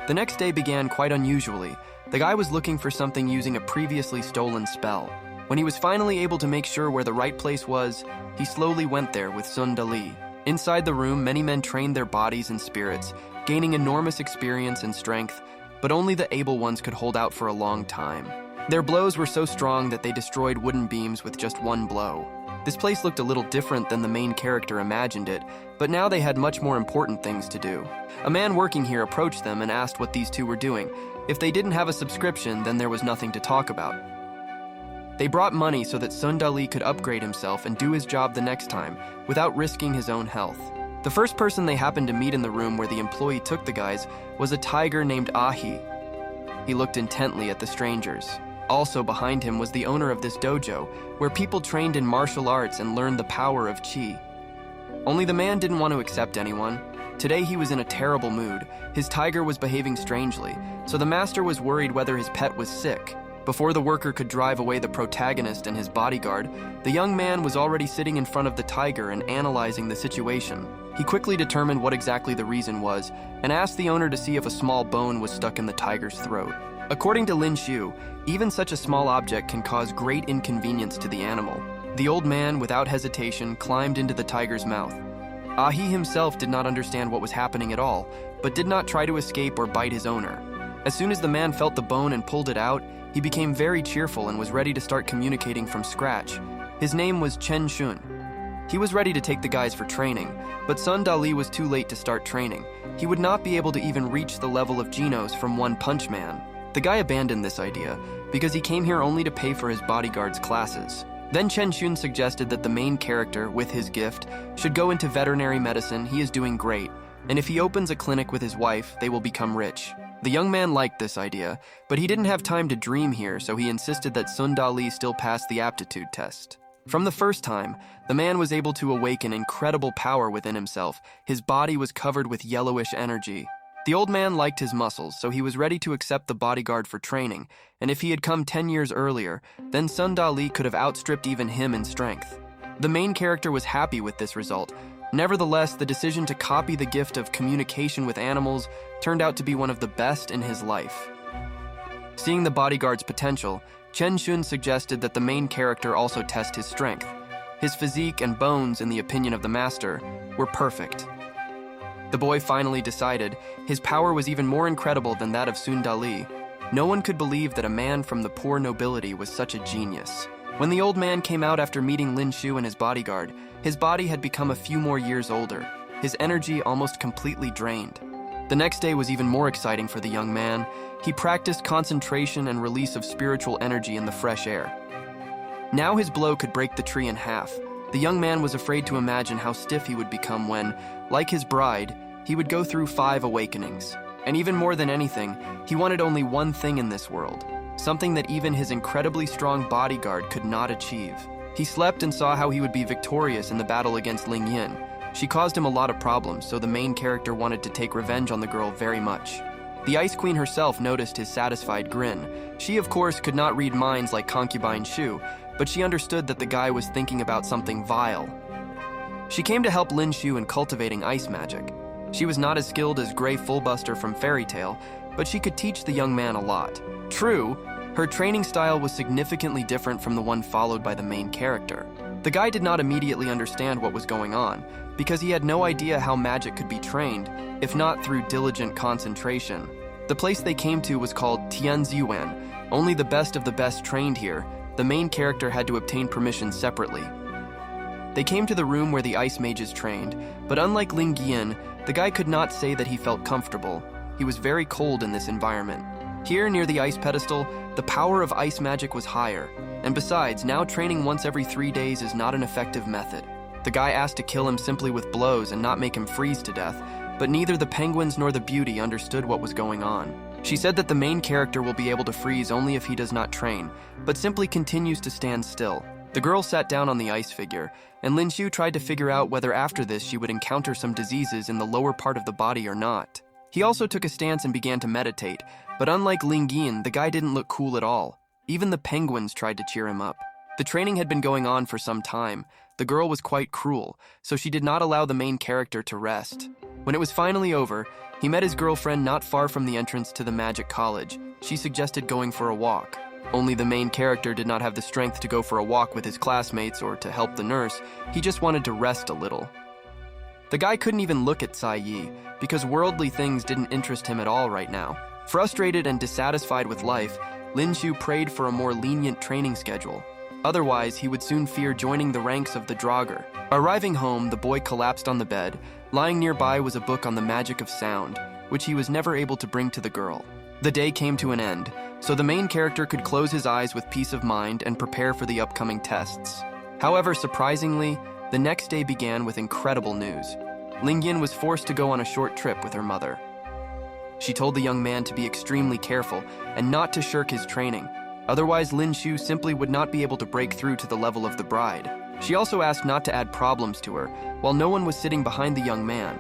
The next day began quite unusually. The guy was looking for something using a previously stolen spell. When he was finally able to make sure where the right place was, he slowly went there with Sun Dali. Inside the room, many men trained their bodies and spirits, gaining enormous experience and strength, but only the able ones could hold out for a long time. Their blows were so strong that they destroyed wooden beams with just one blow. This place looked a little different than the main character imagined it, but now they had much more important things to do. A man working here approached them and asked what these two were doing. If they didn't have a subscription, then there was nothing to talk about. They brought money so that Sun Dali could upgrade himself and do his job the next time, without risking his own health. The first person they happened to meet in the room where the employee took the guys was a tiger named Ahi. He looked intently at the strangers. Also behind him was the owner of this dojo, where people trained in martial arts and learned the power of chi. Only the man didn't want to accept anyone. Today he was in a terrible mood. His tiger was behaving strangely, so the master was worried whether his pet was sick. Before the worker could drive away the protagonist and his bodyguard, the young man was already sitting in front of the tiger and analyzing the situation. He quickly determined what exactly the reason was and asked the owner to see if a small bone was stuck in the tiger's throat. According to Lin Shu, even such a small object can cause great inconvenience to the animal. The old man, without hesitation, climbed into the tiger's mouth. He himself did not understand what was happening at all, but did not try to escape or bite his owner. As soon as the man felt the bone and pulled it out, he became very cheerful and was ready to start communicating from scratch. His name was Chen Shun. He was ready to take the guys for training, but Sun Dali was too late to start training. He would not be able to even reach the level of Genos from One Punch Man. The guy abandoned this idea because he came here only to pay for his bodyguard's classes. Then Chen Shun suggested that the main character, with his gift, should go into veterinary medicine. He is doing great, and if he opens a clinic with his wife, they will become rich. The young man liked this idea, but he didn't have time to dream here, so he insisted that Sun Dali still pass the aptitude test. From the first time, the man was able to awaken incredible power within himself. His body was covered with yellowish energy. The old man liked his muscles, so he was ready to accept the bodyguard for training, and if he had come 10 years earlier, then Sun Dali could have outstripped even him in strength. The main character was happy with this result. Nevertheless, the decision to copy the gift of communication with animals turned out to be one of the best in his life. Seeing the bodyguard's potential, Chen Shun suggested that the main character also test his strength. His physique and bones, in the opinion of the master, were perfect. The boy finally decided his power was even more incredible than that of Sun Dali. No one could believe that a man from the poor nobility was such a genius. When the old man came out after meeting Lin Shu and his bodyguard, his body had become a few more years older, his energy almost completely drained. The next day was even more exciting for the young man. He practiced concentration and release of spiritual energy in the fresh air. Now his blow could break the tree in half. The young man was afraid to imagine how stiff he would become when, like his bride, he would go through 5 awakenings. And even more than anything, he wanted only one thing in this world, something that even his incredibly strong bodyguard could not achieve. He slept and saw how he would be victorious in the battle against Ling Yin. She caused him a lot of problems, so the main character wanted to take revenge on the girl very much. The Ice Queen herself noticed his satisfied grin. She, of course, could not read minds like Concubine Shu, but she understood that the guy was thinking about something vile. She came to help Lin Shu in cultivating ice magic. She was not as skilled as Grey Fullbuster from Fairy Tail, but she could teach the young man a lot. True, her training style was significantly different from the one followed by the main character. The guy did not immediately understand what was going on, because he had no idea how magic could be trained, if not through diligent concentration. The place they came to was called Tianziyuan. Only the best of the best trained here. The main character had to obtain permission separately. They came to the room where the ice mages trained, but unlike Ling Yin, the guy could not say that he felt comfortable. He was very cold in this environment. Here, near the ice pedestal, the power of ice magic was higher, and besides, now training once every 3 days is not an effective method. The guy asked to kill him simply with blows and not make him freeze to death, but neither the penguins nor the beauty understood what was going on. She said that the main character will be able to freeze only if he does not train, but simply continues to stand still. The girl sat down on the ice figure, and Lin Shu tried to figure out whether after this she would encounter some diseases in the lower part of the body or not. He also took a stance and began to meditate, but unlike Ling Yin, the guy didn't look cool at all. Even the penguins tried to cheer him up. The training had been going on for some time. The girl was quite cruel, so she did not allow the main character to rest. When it was finally over, he met his girlfriend not far from the entrance to the magic college. She suggested going for a walk. Only the main character did not have the strength to go for a walk with his classmates or to help the nurse. He just wanted to rest a little. The guy couldn't even look at Cai Yi because worldly things didn't interest him at all right now. Frustrated and dissatisfied with life, Lin Shu prayed for a more lenient training schedule. Otherwise, he would soon fear joining the ranks of the Draugr. Arriving home, the boy collapsed on the bed. Lying nearby was a book on the magic of sound, which he was never able to bring to the girl. The day came to an end, so the main character could close his eyes with peace of mind and prepare for the upcoming tests. However, surprisingly, the next day began with incredible news. Ling Yin was forced to go on a short trip with her mother. She told the young man to be extremely careful and not to shirk his training. Otherwise, Lin Shu simply would not be able to break through to the level of the bride. She also asked not to add problems to her, while no one was sitting behind the young man.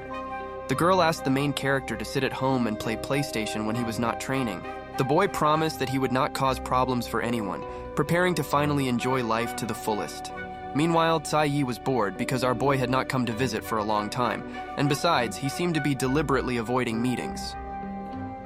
The girl asked the main character to sit at home and play PlayStation when he was not training. The boy promised that he would not cause problems for anyone, preparing to finally enjoy life to the fullest. Meanwhile, Tsai Yi was bored because our boy had not come to visit for a long time, and besides, he seemed to be deliberately avoiding meetings.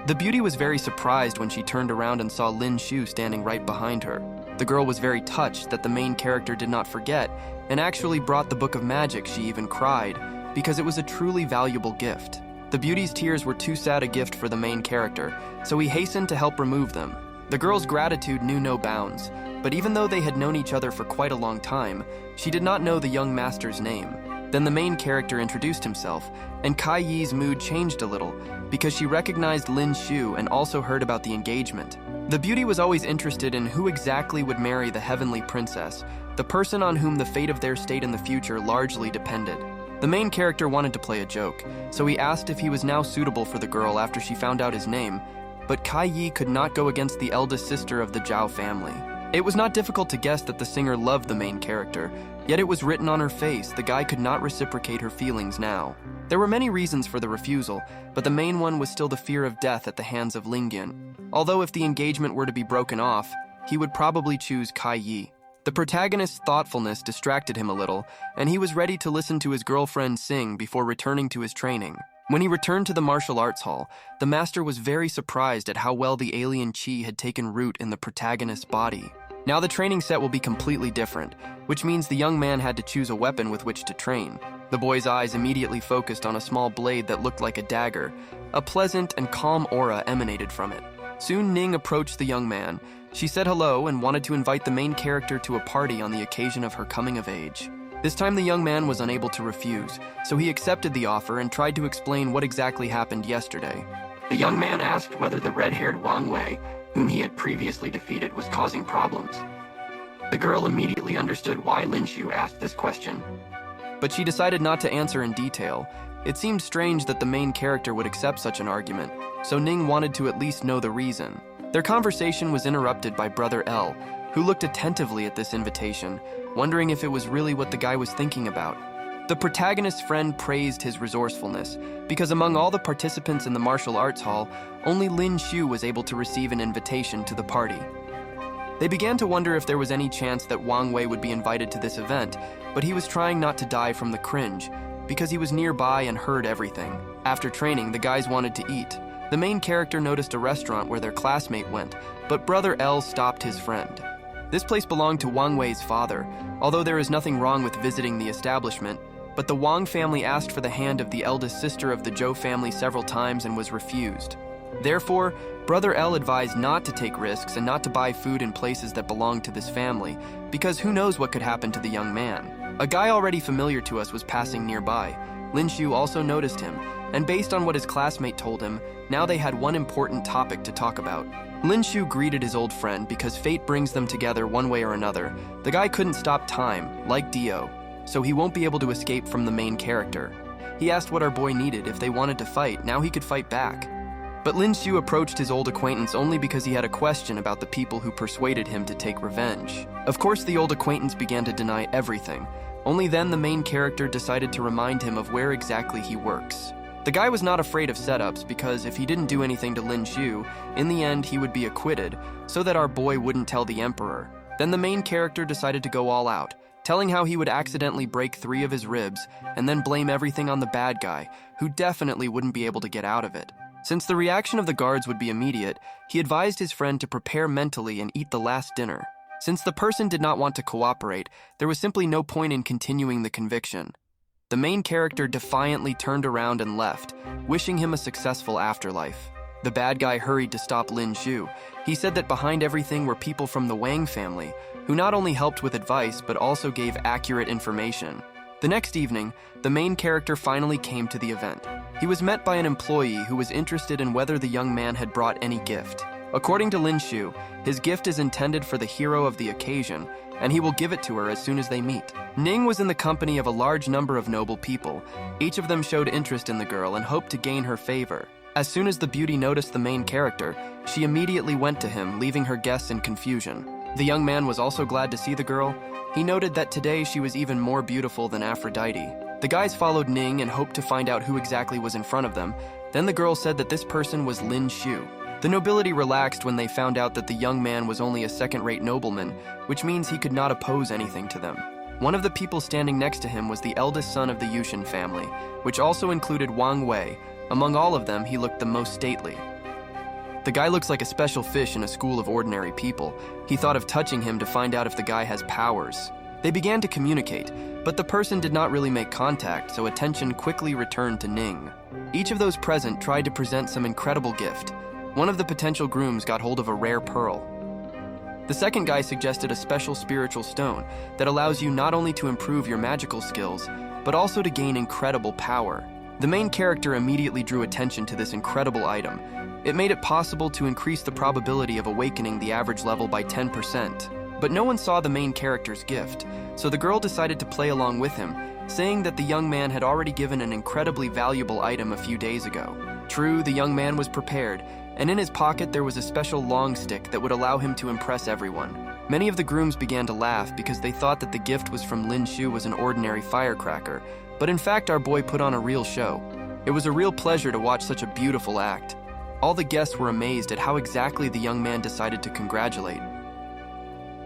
The beauty was very surprised when she turned around and saw Lin Shu standing right behind her. The girl was very touched that the main character did not forget, and actually brought the book of magic. She even cried, because it was a truly valuable gift. The beauty's tears were too sad a gift for the main character, so he hastened to help remove them. The girl's gratitude knew no bounds, but even though they had known each other for quite a long time, she did not know the young master's name. Then the main character introduced himself, and Kai Yi's mood changed a little, because she recognized Lin Shu and also heard about the engagement. The beauty was always interested in who exactly would marry the heavenly princess, the person on whom the fate of their state in the future largely depended. The main character wanted to play a joke, so he asked if he was now suitable for the girl after she found out his name, but Kai Yi could not go against the eldest sister of the Zhao family. It was not difficult to guess that the singer loved the main character, yet it was written on her face the guy could not reciprocate her feelings now. There were many reasons for the refusal, but the main one was still the fear of death at the hands of Lingyan. Although if the engagement were to be broken off, he would probably choose Kai Yi. The protagonist's thoughtfulness distracted him a little, and he was ready to listen to his girlfriend sing before returning to his training. When he returned to the martial arts hall, the master was very surprised at how well the alien chi had taken root in the protagonist's body. Now the training set will be completely different, which means the young man had to choose a weapon with which to train. The boy's eyes immediately focused on a small blade that looked like a dagger. A pleasant and calm aura emanated from it. Soon Ning approached the young man. She said hello and wanted to invite the main character to a party on the occasion of her coming of age. This time the young man was unable to refuse, so he accepted the offer and tried to explain what exactly happened yesterday. The young man asked whether the red-haired Wang Wei, whom he had previously defeated, was causing problems. The girl immediately understood why Lin Shu asked this question. But she decided not to answer in detail. It seemed strange that the main character would accept such an argument, so Ning wanted to at least know the reason. Their conversation was interrupted by Brother L, who looked attentively at this invitation, wondering if it was really what the guy was thinking about. The protagonist's friend praised his resourcefulness, because among all the participants in the martial arts hall, only Lin Shu was able to receive an invitation to the party. They began to wonder if there was any chance that Wang Wei would be invited to this event, but he was trying not to die from the cringe, because he was nearby and heard everything. After training, the guys wanted to eat. The main character noticed a restaurant where their classmate went, but Brother L stopped his friend. This place belonged to Wang Wei's father, although there is nothing wrong with visiting the establishment, but the Wang family asked for the hand of the eldest sister of the Zhou family several times and was refused. Therefore, Brother L advised not to take risks and not to buy food in places that belonged to this family, because who knows what could happen to the young man. A guy already familiar to us was passing nearby. Lin Shu also noticed him, and based on what his classmate told him, now they had one important topic to talk about. Lin Shu greeted his old friend because fate brings them together one way or another. The guy couldn't stop time, like Dio, so he won't be able to escape from the main character. He asked what our boy needed. If they wanted to fight, now he could fight back. But Lin Shu approached his old acquaintance only because he had a question about the people who persuaded him to take revenge. Of course, the old acquaintance began to deny everything. Only then the main character decided to remind him of where exactly he works. The guy was not afraid of setups because if he didn't do anything to Lin Shu, in the end he would be acquitted, so that our boy wouldn't tell the emperor. Then the main character decided to go all out, telling how he would accidentally break 3 of his ribs and then blame everything on the bad guy, who definitely wouldn't be able to get out of it. Since the reaction of the guards would be immediate, he advised his friend to prepare mentally and eat the last dinner. Since the person did not want to cooperate, there was simply no point in continuing the conviction. The main character defiantly turned around and left, wishing him a successful afterlife. The bad guy hurried to stop Lin Shu. He said that behind everything were people from the Wang family, who not only helped with advice but also gave accurate information. The next evening, the main character finally came to the event. He was met by an employee who was interested in whether the young man had brought any gift. According to Lin Shu, his gift is intended for the hero of the occasion, and he will give it to her as soon as they meet. Ning was in the company of a large number of noble people. Each of them showed interest in the girl and hoped to gain her favor. As soon as the beauty noticed the main character, she immediately went to him, leaving her guests in confusion. The young man was also glad to see the girl. He noted that today she was even more beautiful than Aphrodite. The guys followed Ning and hoped to find out who exactly was in front of them. Then the girl said that this person was Lin Shu. The nobility relaxed when they found out that the young man was only a second-rate nobleman, which means he could not oppose anything to them. One of the people standing next to him was the eldest son of the Yushin family, which also included Wang Wei. Among all of them, he looked the most stately. The guy looks like a special fish in a school of ordinary people. He thought of touching him to find out if the guy has powers. They began to communicate, but the person did not really make contact, so attention quickly returned to Ning. Each of those present tried to present some incredible gift. One of the potential grooms got hold of a rare pearl. The second guy suggested a special spiritual stone that allows you not only to improve your magical skills, but also to gain incredible power. The main character immediately drew attention to this incredible item. It made it possible to increase the probability of awakening the average level by 10%. But no one saw the main character's gift, so the girl decided to play along with him, saying that the young man had already given an incredibly valuable item a few days ago. True, the young man was prepared, and in his pocket there was a special long stick that would allow him to impress everyone. Many of the grooms began to laugh because they thought that the gift was from Lin Shu was an ordinary firecracker, but in fact our boy put on a real show. It was a real pleasure to watch such a beautiful act. All the guests were amazed at how exactly the young man decided to congratulate.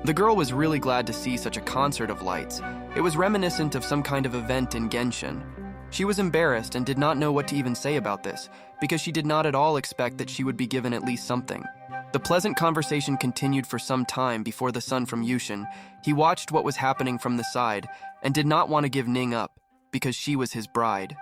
The girl was really glad to see such a concert of lights. It was reminiscent of some kind of event in Genshin. She was embarrassed and did not know what to even say about this, because she did not at all expect that she would be given at least something. The pleasant conversation continued for some time before the son from Yushin. He watched what was happening from the side and did not want to give Ning up, because she was his bride.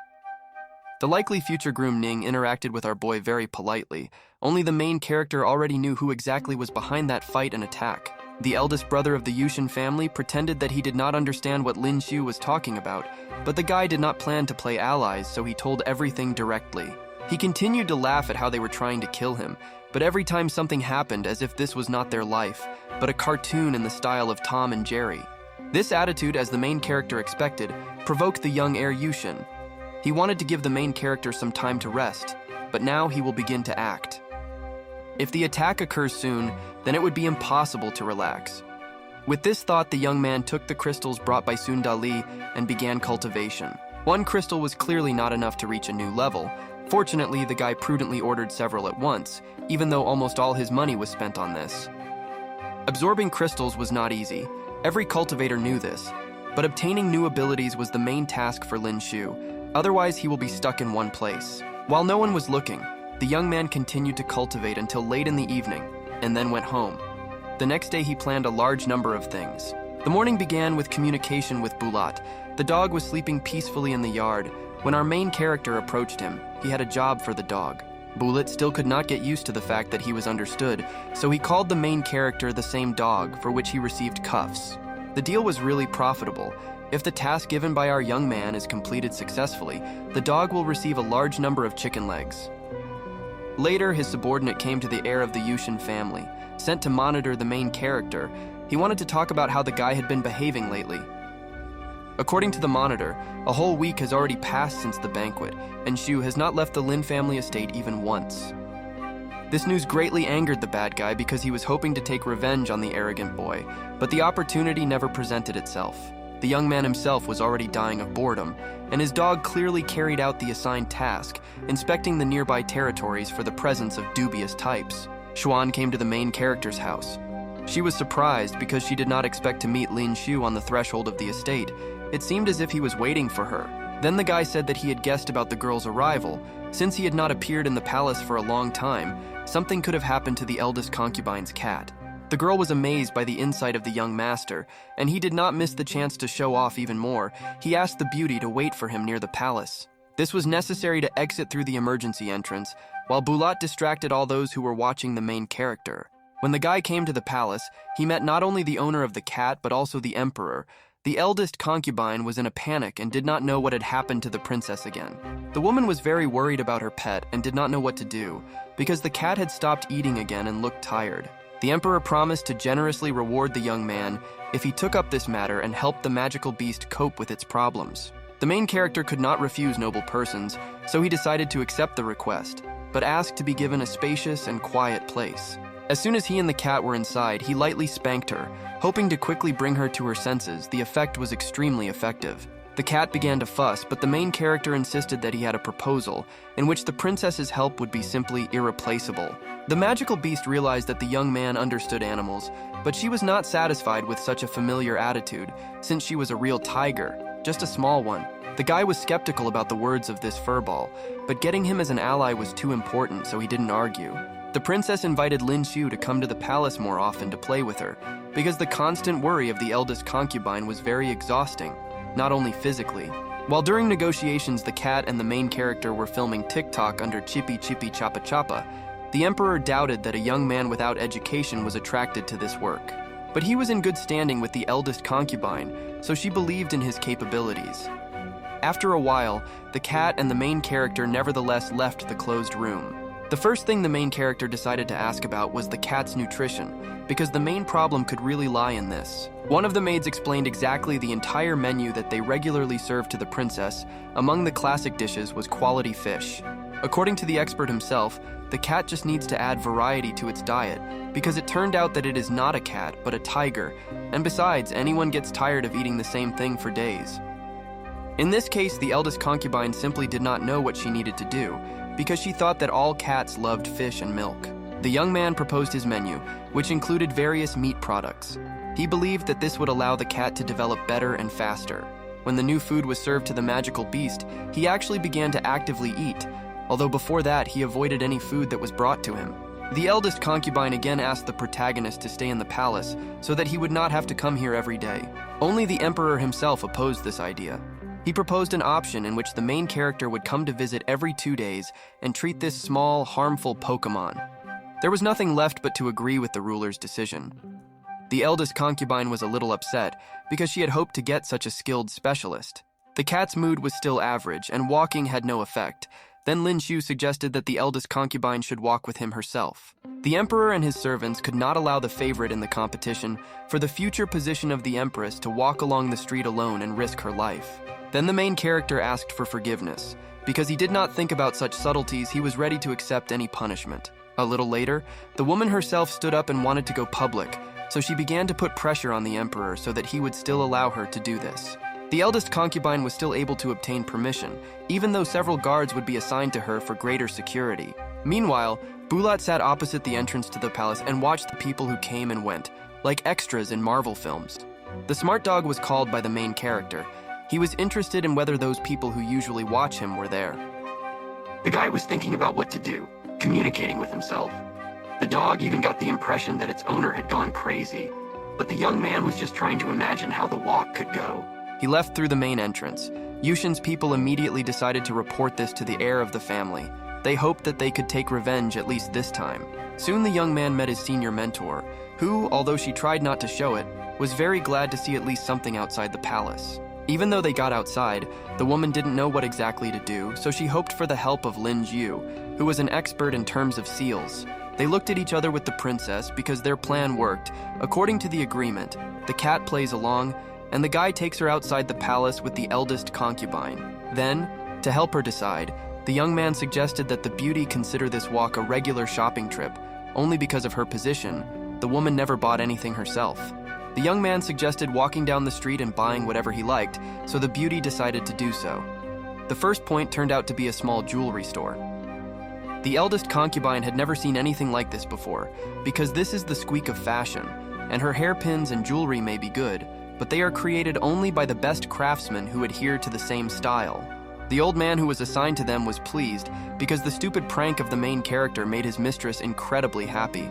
The likely future groom Ning interacted with our boy very politely. Only the main character already knew who exactly was behind that fight and attack. The eldest brother of the Yushin family pretended that he did not understand what Lin Shu was talking about, but the guy did not plan to play allies, so he told everything directly. He continued to laugh at how they were trying to kill him, but every time something happened as if this was not their life, but a cartoon in the style of Tom and Jerry. This attitude, as the main character expected, provoked the young heir Yushin. He wanted to give the main character some time to rest, but now he will begin to act. If the attack occurs soon, then it would be impossible to relax. With this thought, the young man took the crystals brought by Sundali and began cultivation. One crystal was clearly not enough to reach a new level. Fortunately, the guy prudently ordered several at once, even though almost all his money was spent on this. Absorbing crystals was not easy. Every cultivator knew this, but obtaining new abilities was the main task for Lin Shu. Otherwise, he will be stuck in one place. While no one was looking, the young man continued to cultivate until late in the evening, and then went home. The next day he planned a large number of things. The morning began with communication with Bulat. The dog was sleeping peacefully in the yard. When our main character approached him, he had a job for the dog. Bulat still could not get used to the fact that he was understood, so he called the main character the same dog, for which he received cuffs. The deal was really profitable. If the task given by our young man is completed successfully, the dog will receive a large number of chicken legs. Later, his subordinate came to the heir of the Yushin family, sent to monitor the main character. He wanted to talk about how the guy had been behaving lately. According to the monitor, a whole week has already passed since the banquet, and Shu has not left the Lin family estate even once. This news greatly angered the bad guy because he was hoping to take revenge on the arrogant boy, but the opportunity never presented itself. The young man himself was already dying of boredom, and his dog clearly carried out the assigned task, inspecting the nearby territories for the presence of dubious types. Xuan came to the main character's house. She was surprised because she did not expect to meet Lin Shu on the threshold of the estate. It seemed as if he was waiting for her. Then the guy said that he had guessed about the girl's arrival. Since he had not appeared in the palace for a long time, something could have happened to the eldest concubine's cat. The girl was amazed by the insight of the young master, and he did not miss the chance to show off even more. He asked the beauty to wait for him near the palace. This was necessary to exit through the emergency entrance, while Bulat distracted all those who were watching the main character. When the guy came to the palace, he met not only the owner of the cat, but also the emperor. The eldest concubine was in a panic and did not know what had happened to the princess again. The woman was very worried about her pet and did not know what to do, because the cat had stopped eating again and looked tired. The emperor promised to generously reward the young man if he took up this matter and helped the magical beast cope with its problems. The main character could not refuse noble persons, so he decided to accept the request, but asked to be given a spacious and quiet place. As soon as he and the cat were inside, he lightly spanked her, hoping to quickly bring her to her senses. The effect was extremely effective. The cat began to fuss, but the main character insisted that he had a proposal, in which the princess's help would be simply irreplaceable. The magical beast realized that the young man understood animals, but she was not satisfied with such a familiar attitude, since she was a real tiger, just a small one. The guy was skeptical about the words of this furball, but getting him as an ally was too important, so he didn't argue. The princess invited Lin Xiu to come to the palace more often to play with her, because the constant worry of the eldest concubine was very exhausting, not only physically. While during negotiations the cat and the main character were filming TikTok under Chippy Chippy Chapa Chapa, the emperor doubted that a young man without education was attracted to this work. But he was in good standing with the eldest concubine, so she believed in his capabilities. After a while, the cat and the main character nevertheless left the closed room. The first thing the main character decided to ask about was the cat's nutrition, because the main problem could really lie in this. One of the maids explained exactly the entire menu that they regularly served to the princess. Among the classic dishes was quality fish. According to the expert himself, the cat just needs to add variety to its diet, because it turned out that it is not a cat, but a tiger, and besides, anyone gets tired of eating the same thing for days. In this case, the eldest concubine simply did not know what she needed to do, because she thought that all cats loved fish and milk. The young man proposed his menu, which included various meat products. He believed that this would allow the cat to develop better and faster. When the new food was served to the magical beast, he actually began to actively eat, although before that he avoided any food that was brought to him. The eldest concubine again asked the protagonist to stay in the palace so that he would not have to come here every day. Only the emperor himself opposed this idea. He proposed an option in which the main character would come to visit every 2 days and treat this small, harmful Pokemon. There was nothing left but to agree with the ruler's decision. The eldest concubine was a little upset because she had hoped to get such a skilled specialist. The cat's mood was still average and walking had no effect. Then Lin Xiu suggested that the eldest concubine should walk with him herself. The emperor and his servants could not allow the favorite in the competition for the future position of the empress to walk along the street alone and risk her life. Then the main character asked for forgiveness. Because he did not think about such subtleties, he was ready to accept any punishment. A little later, the woman herself stood up and wanted to go public, so she began to put pressure on the emperor so that he would still allow her to do this. The eldest concubine was still able to obtain permission, even though several guards would be assigned to her for greater security. Meanwhile, Bulat sat opposite the entrance to the palace and watched the people who came and went, like extras in Marvel films. The smart dog was called by the main character. He was interested in whether those people who usually watch him were there. The guy was thinking about what to do, communicating with himself. The dog even got the impression that its owner had gone crazy, but the young man was just trying to imagine how the walk could go. He left through the main entrance. Yushin's people immediately decided to report this to the heir of the family. They hoped that they could take revenge at least this time. Soon the young man met his senior mentor, who, although she tried not to show it, was very glad to see at least something outside the palace. Even though they got outside, the woman didn't know what exactly to do, so she hoped for the help of Lin Xiu, who was an expert in terms of seals. They looked at each other with the princess because their plan worked. According to the agreement, the cat plays along, and the guy takes her outside the palace with the eldest concubine. Then, to help her decide, the young man suggested that the beauty consider this walk a regular shopping trip. Only because of her position, the woman never bought anything herself. The young man suggested walking down the street and buying whatever he liked, so the beauty decided to do so. The first point turned out to be a small jewelry store. The eldest concubine had never seen anything like this before, because this is the squeak of fashion, and her hairpins and jewelry may be good, but they are created only by the best craftsmen who adhere to the same style. The old man who was assigned to them was pleased, because the stupid prank of the main character made his mistress incredibly happy.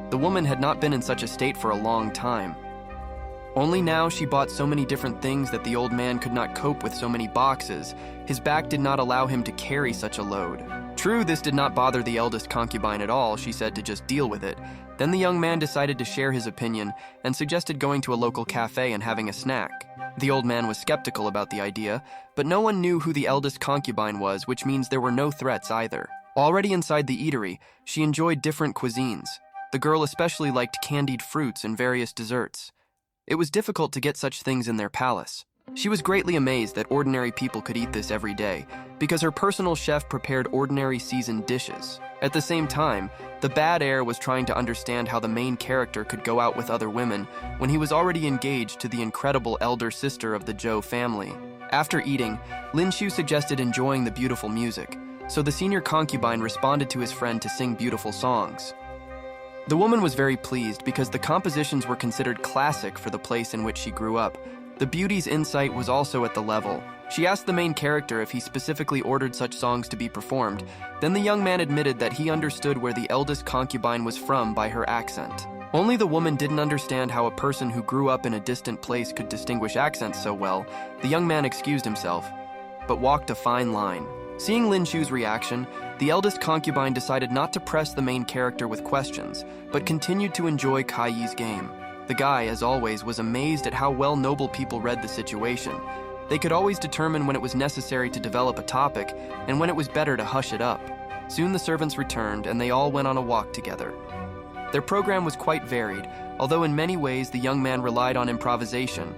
The woman had not been in such a state for a long time. Only now she bought so many different things that the old man could not cope with so many boxes. His back did not allow him to carry such a load. True, this did not bother the eldest concubine at all. She said to just deal with it. Then the young man decided to share his opinion and suggested going to a local cafe and having a snack. The old man was skeptical about the idea, but no one knew who the eldest concubine was, which means there were no threats either. Already inside the eatery, she enjoyed different cuisines. The girl especially liked candied fruits and various desserts. It was difficult to get such things in their palace. She was greatly amazed that ordinary people could eat this every day, because her personal chef prepared ordinary seasoned dishes. At the same time, the bad heir was trying to understand how the main character could go out with other women when he was already engaged to the incredible elder sister of the Zhou family. After eating, Lin Shu suggested enjoying the beautiful music, so the senior concubine responded to his friend to sing beautiful songs. The woman was very pleased because the compositions were considered classic for the place in which she grew up. The beauty's insight was also at the level. She asked the main character if he specifically ordered such songs to be performed. Then the young man admitted that he understood where the eldest concubine was from by her accent. Only the woman didn't understand how a person who grew up in a distant place could distinguish accents so well. The young man excused himself, but walked a fine line. Seeing Lin Shu's reaction, the eldest concubine decided not to press the main character with questions, but continued to enjoy Kai Yi's game. The guy, as always, was amazed at how well noble people read the situation. They could always determine when it was necessary to develop a topic and when it was better to hush it up. Soon the servants returned and they all went on a walk together. Their program was quite varied, although in many ways the young man relied on improvisation.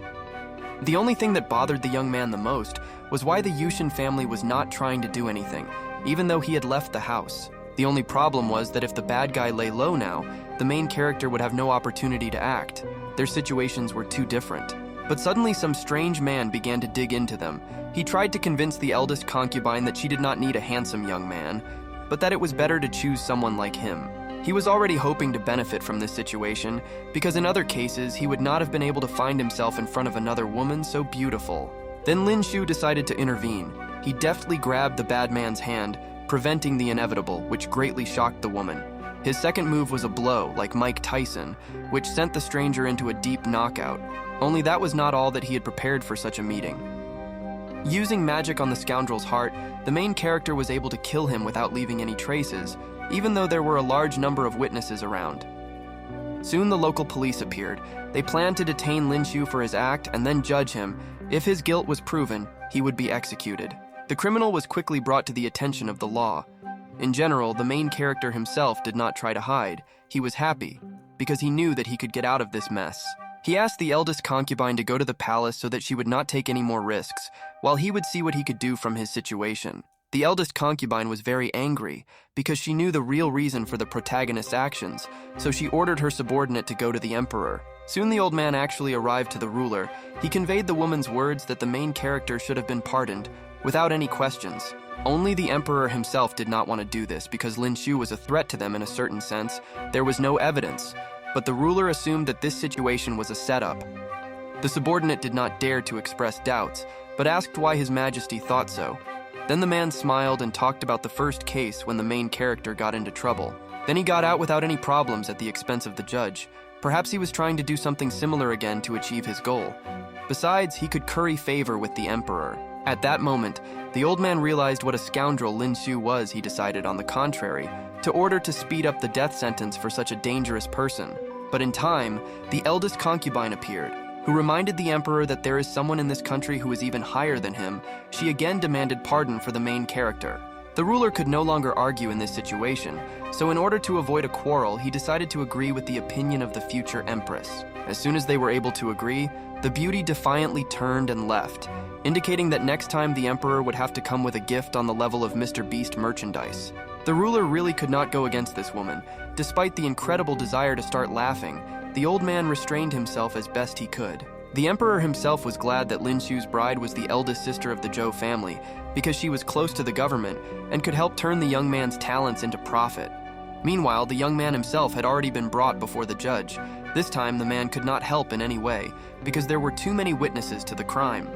The only thing that bothered the young man the most was why the Yushin family was not trying to do anything, even though he had left the house. The only problem was that if the bad guy lay low now, the main character would have no opportunity to act. Their situations were too different. But suddenly some strange man began to dig into them. He tried to convince the eldest concubine that she did not need a handsome young man, but that it was better to choose someone like him. He was already hoping to benefit from this situation, because in other cases he would not have been able to find himself in front of another woman so beautiful. Then Lin Shu decided to intervene. He deftly grabbed the bad man's hand, preventing the inevitable, which greatly shocked the woman. His second move was a blow, like Mike Tyson, which sent the stranger into a deep knockout. Only that was not all that he had prepared for such a meeting. Using magic on the scoundrel's heart, the main character was able to kill him without leaving any traces, even though there were a large number of witnesses around. Soon the local police appeared. They planned to detain Lin Shu for his act and then judge him. If his guilt was proven, he would be executed. The criminal was quickly brought to the attention of the law. In general, the main character himself did not try to hide. He was happy, because he knew that he could get out of this mess. He asked the eldest concubine to go to the palace so that she would not take any more risks, while he would see what he could do from his situation. The eldest concubine was very angry because she knew the real reason for the protagonist's actions, so she ordered her subordinate to go to the emperor. Soon the old man actually arrived to the ruler. He conveyed the woman's words that the main character should have been pardoned, without any questions. Only the emperor himself did not want to do this because Lin Shu was a threat to them in a certain sense. There was no evidence, but the ruler assumed that this situation was a setup. The subordinate did not dare to express doubts, but asked why His Majesty thought so. Then the man smiled and talked about the first case when the main character got into trouble. Then he got out without any problems at the expense of the judge. Perhaps he was trying to do something similar again to achieve his goal. Besides, he could curry favor with the emperor. At that moment, the old man realized what a scoundrel Lin Shu was. He decided, on the contrary, to order to speed up the death sentence for such a dangerous person. But in time, the eldest concubine appeared, who reminded the emperor that there is someone in this country who is even higher than him. She again demanded pardon for the main character. The ruler could no longer argue in this situation, so in order to avoid a quarrel, he decided to agree with the opinion of the future empress. As soon as they were able to agree, the beauty defiantly turned and left, indicating that next time the emperor would have to come with a gift on the level of Mr. Beast merchandise. The ruler really could not go against this woman. Despite the incredible desire to start laughing, the old man restrained himself as best he could. The emperor himself was glad that Lin Shu's bride was the eldest sister of the Zhou family, because she was close to the government and could help turn the young man's talents into profit. Meanwhile, the young man himself had already been brought before the judge. This time, the man could not help in any way, because there were too many witnesses to the crime.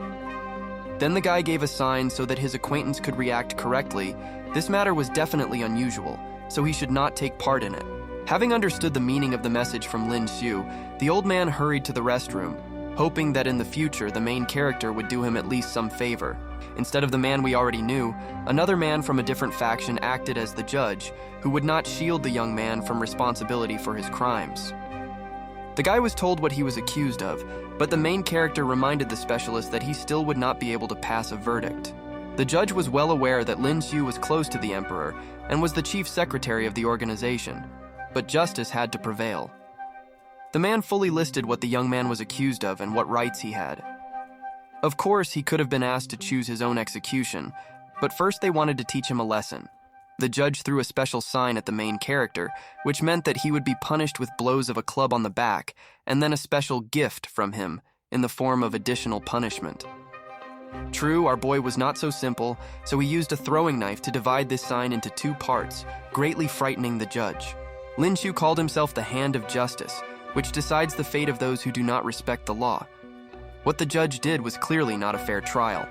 Then the guy gave a sign so that his acquaintance could react correctly. This matter was definitely unusual, so he should not take part in it. Having understood the meaning of the message from Lin Shu, the old man hurried to the restroom, hoping that in the future the main character would do him at least some favor. Instead of the man we already knew, another man from a different faction acted as the judge, who would not shield the young man from responsibility for his crimes. The guy was told what he was accused of, but the main character reminded the specialist that he still would not be able to pass a verdict. The judge was well aware that Lin Shu was close to the emperor and was the chief secretary of the organization, but justice had to prevail. The man fully listed what the young man was accused of and what rights he had. Of course, he could have been asked to choose his own execution, but first they wanted to teach him a lesson. The judge threw a special sign at the main character, which meant that he would be punished with blows of a club on the back, and then a special gift from him in the form of additional punishment. True, our boy was not so simple, so he used a throwing knife to divide this sign into two parts, greatly frightening the judge. Lin Shu called himself the Hand of Justice, which decides the fate of those who do not respect the law. What the judge did was clearly not a fair trial.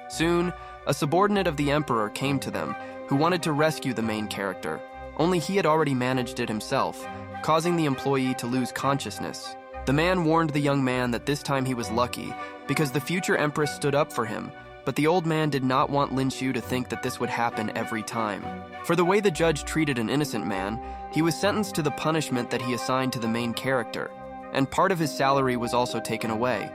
Soon, a subordinate of the emperor came to them, who wanted to rescue the main character, only he had already managed it himself, causing the employee to lose consciousness. The man warned the young man that this time he was lucky, because the future empress stood up for him, but the old man did not want Lin Shu to think that this would happen every time. For the way the judge treated an innocent man, he was sentenced to the punishment that he assigned to the main character, and part of his salary was also taken away.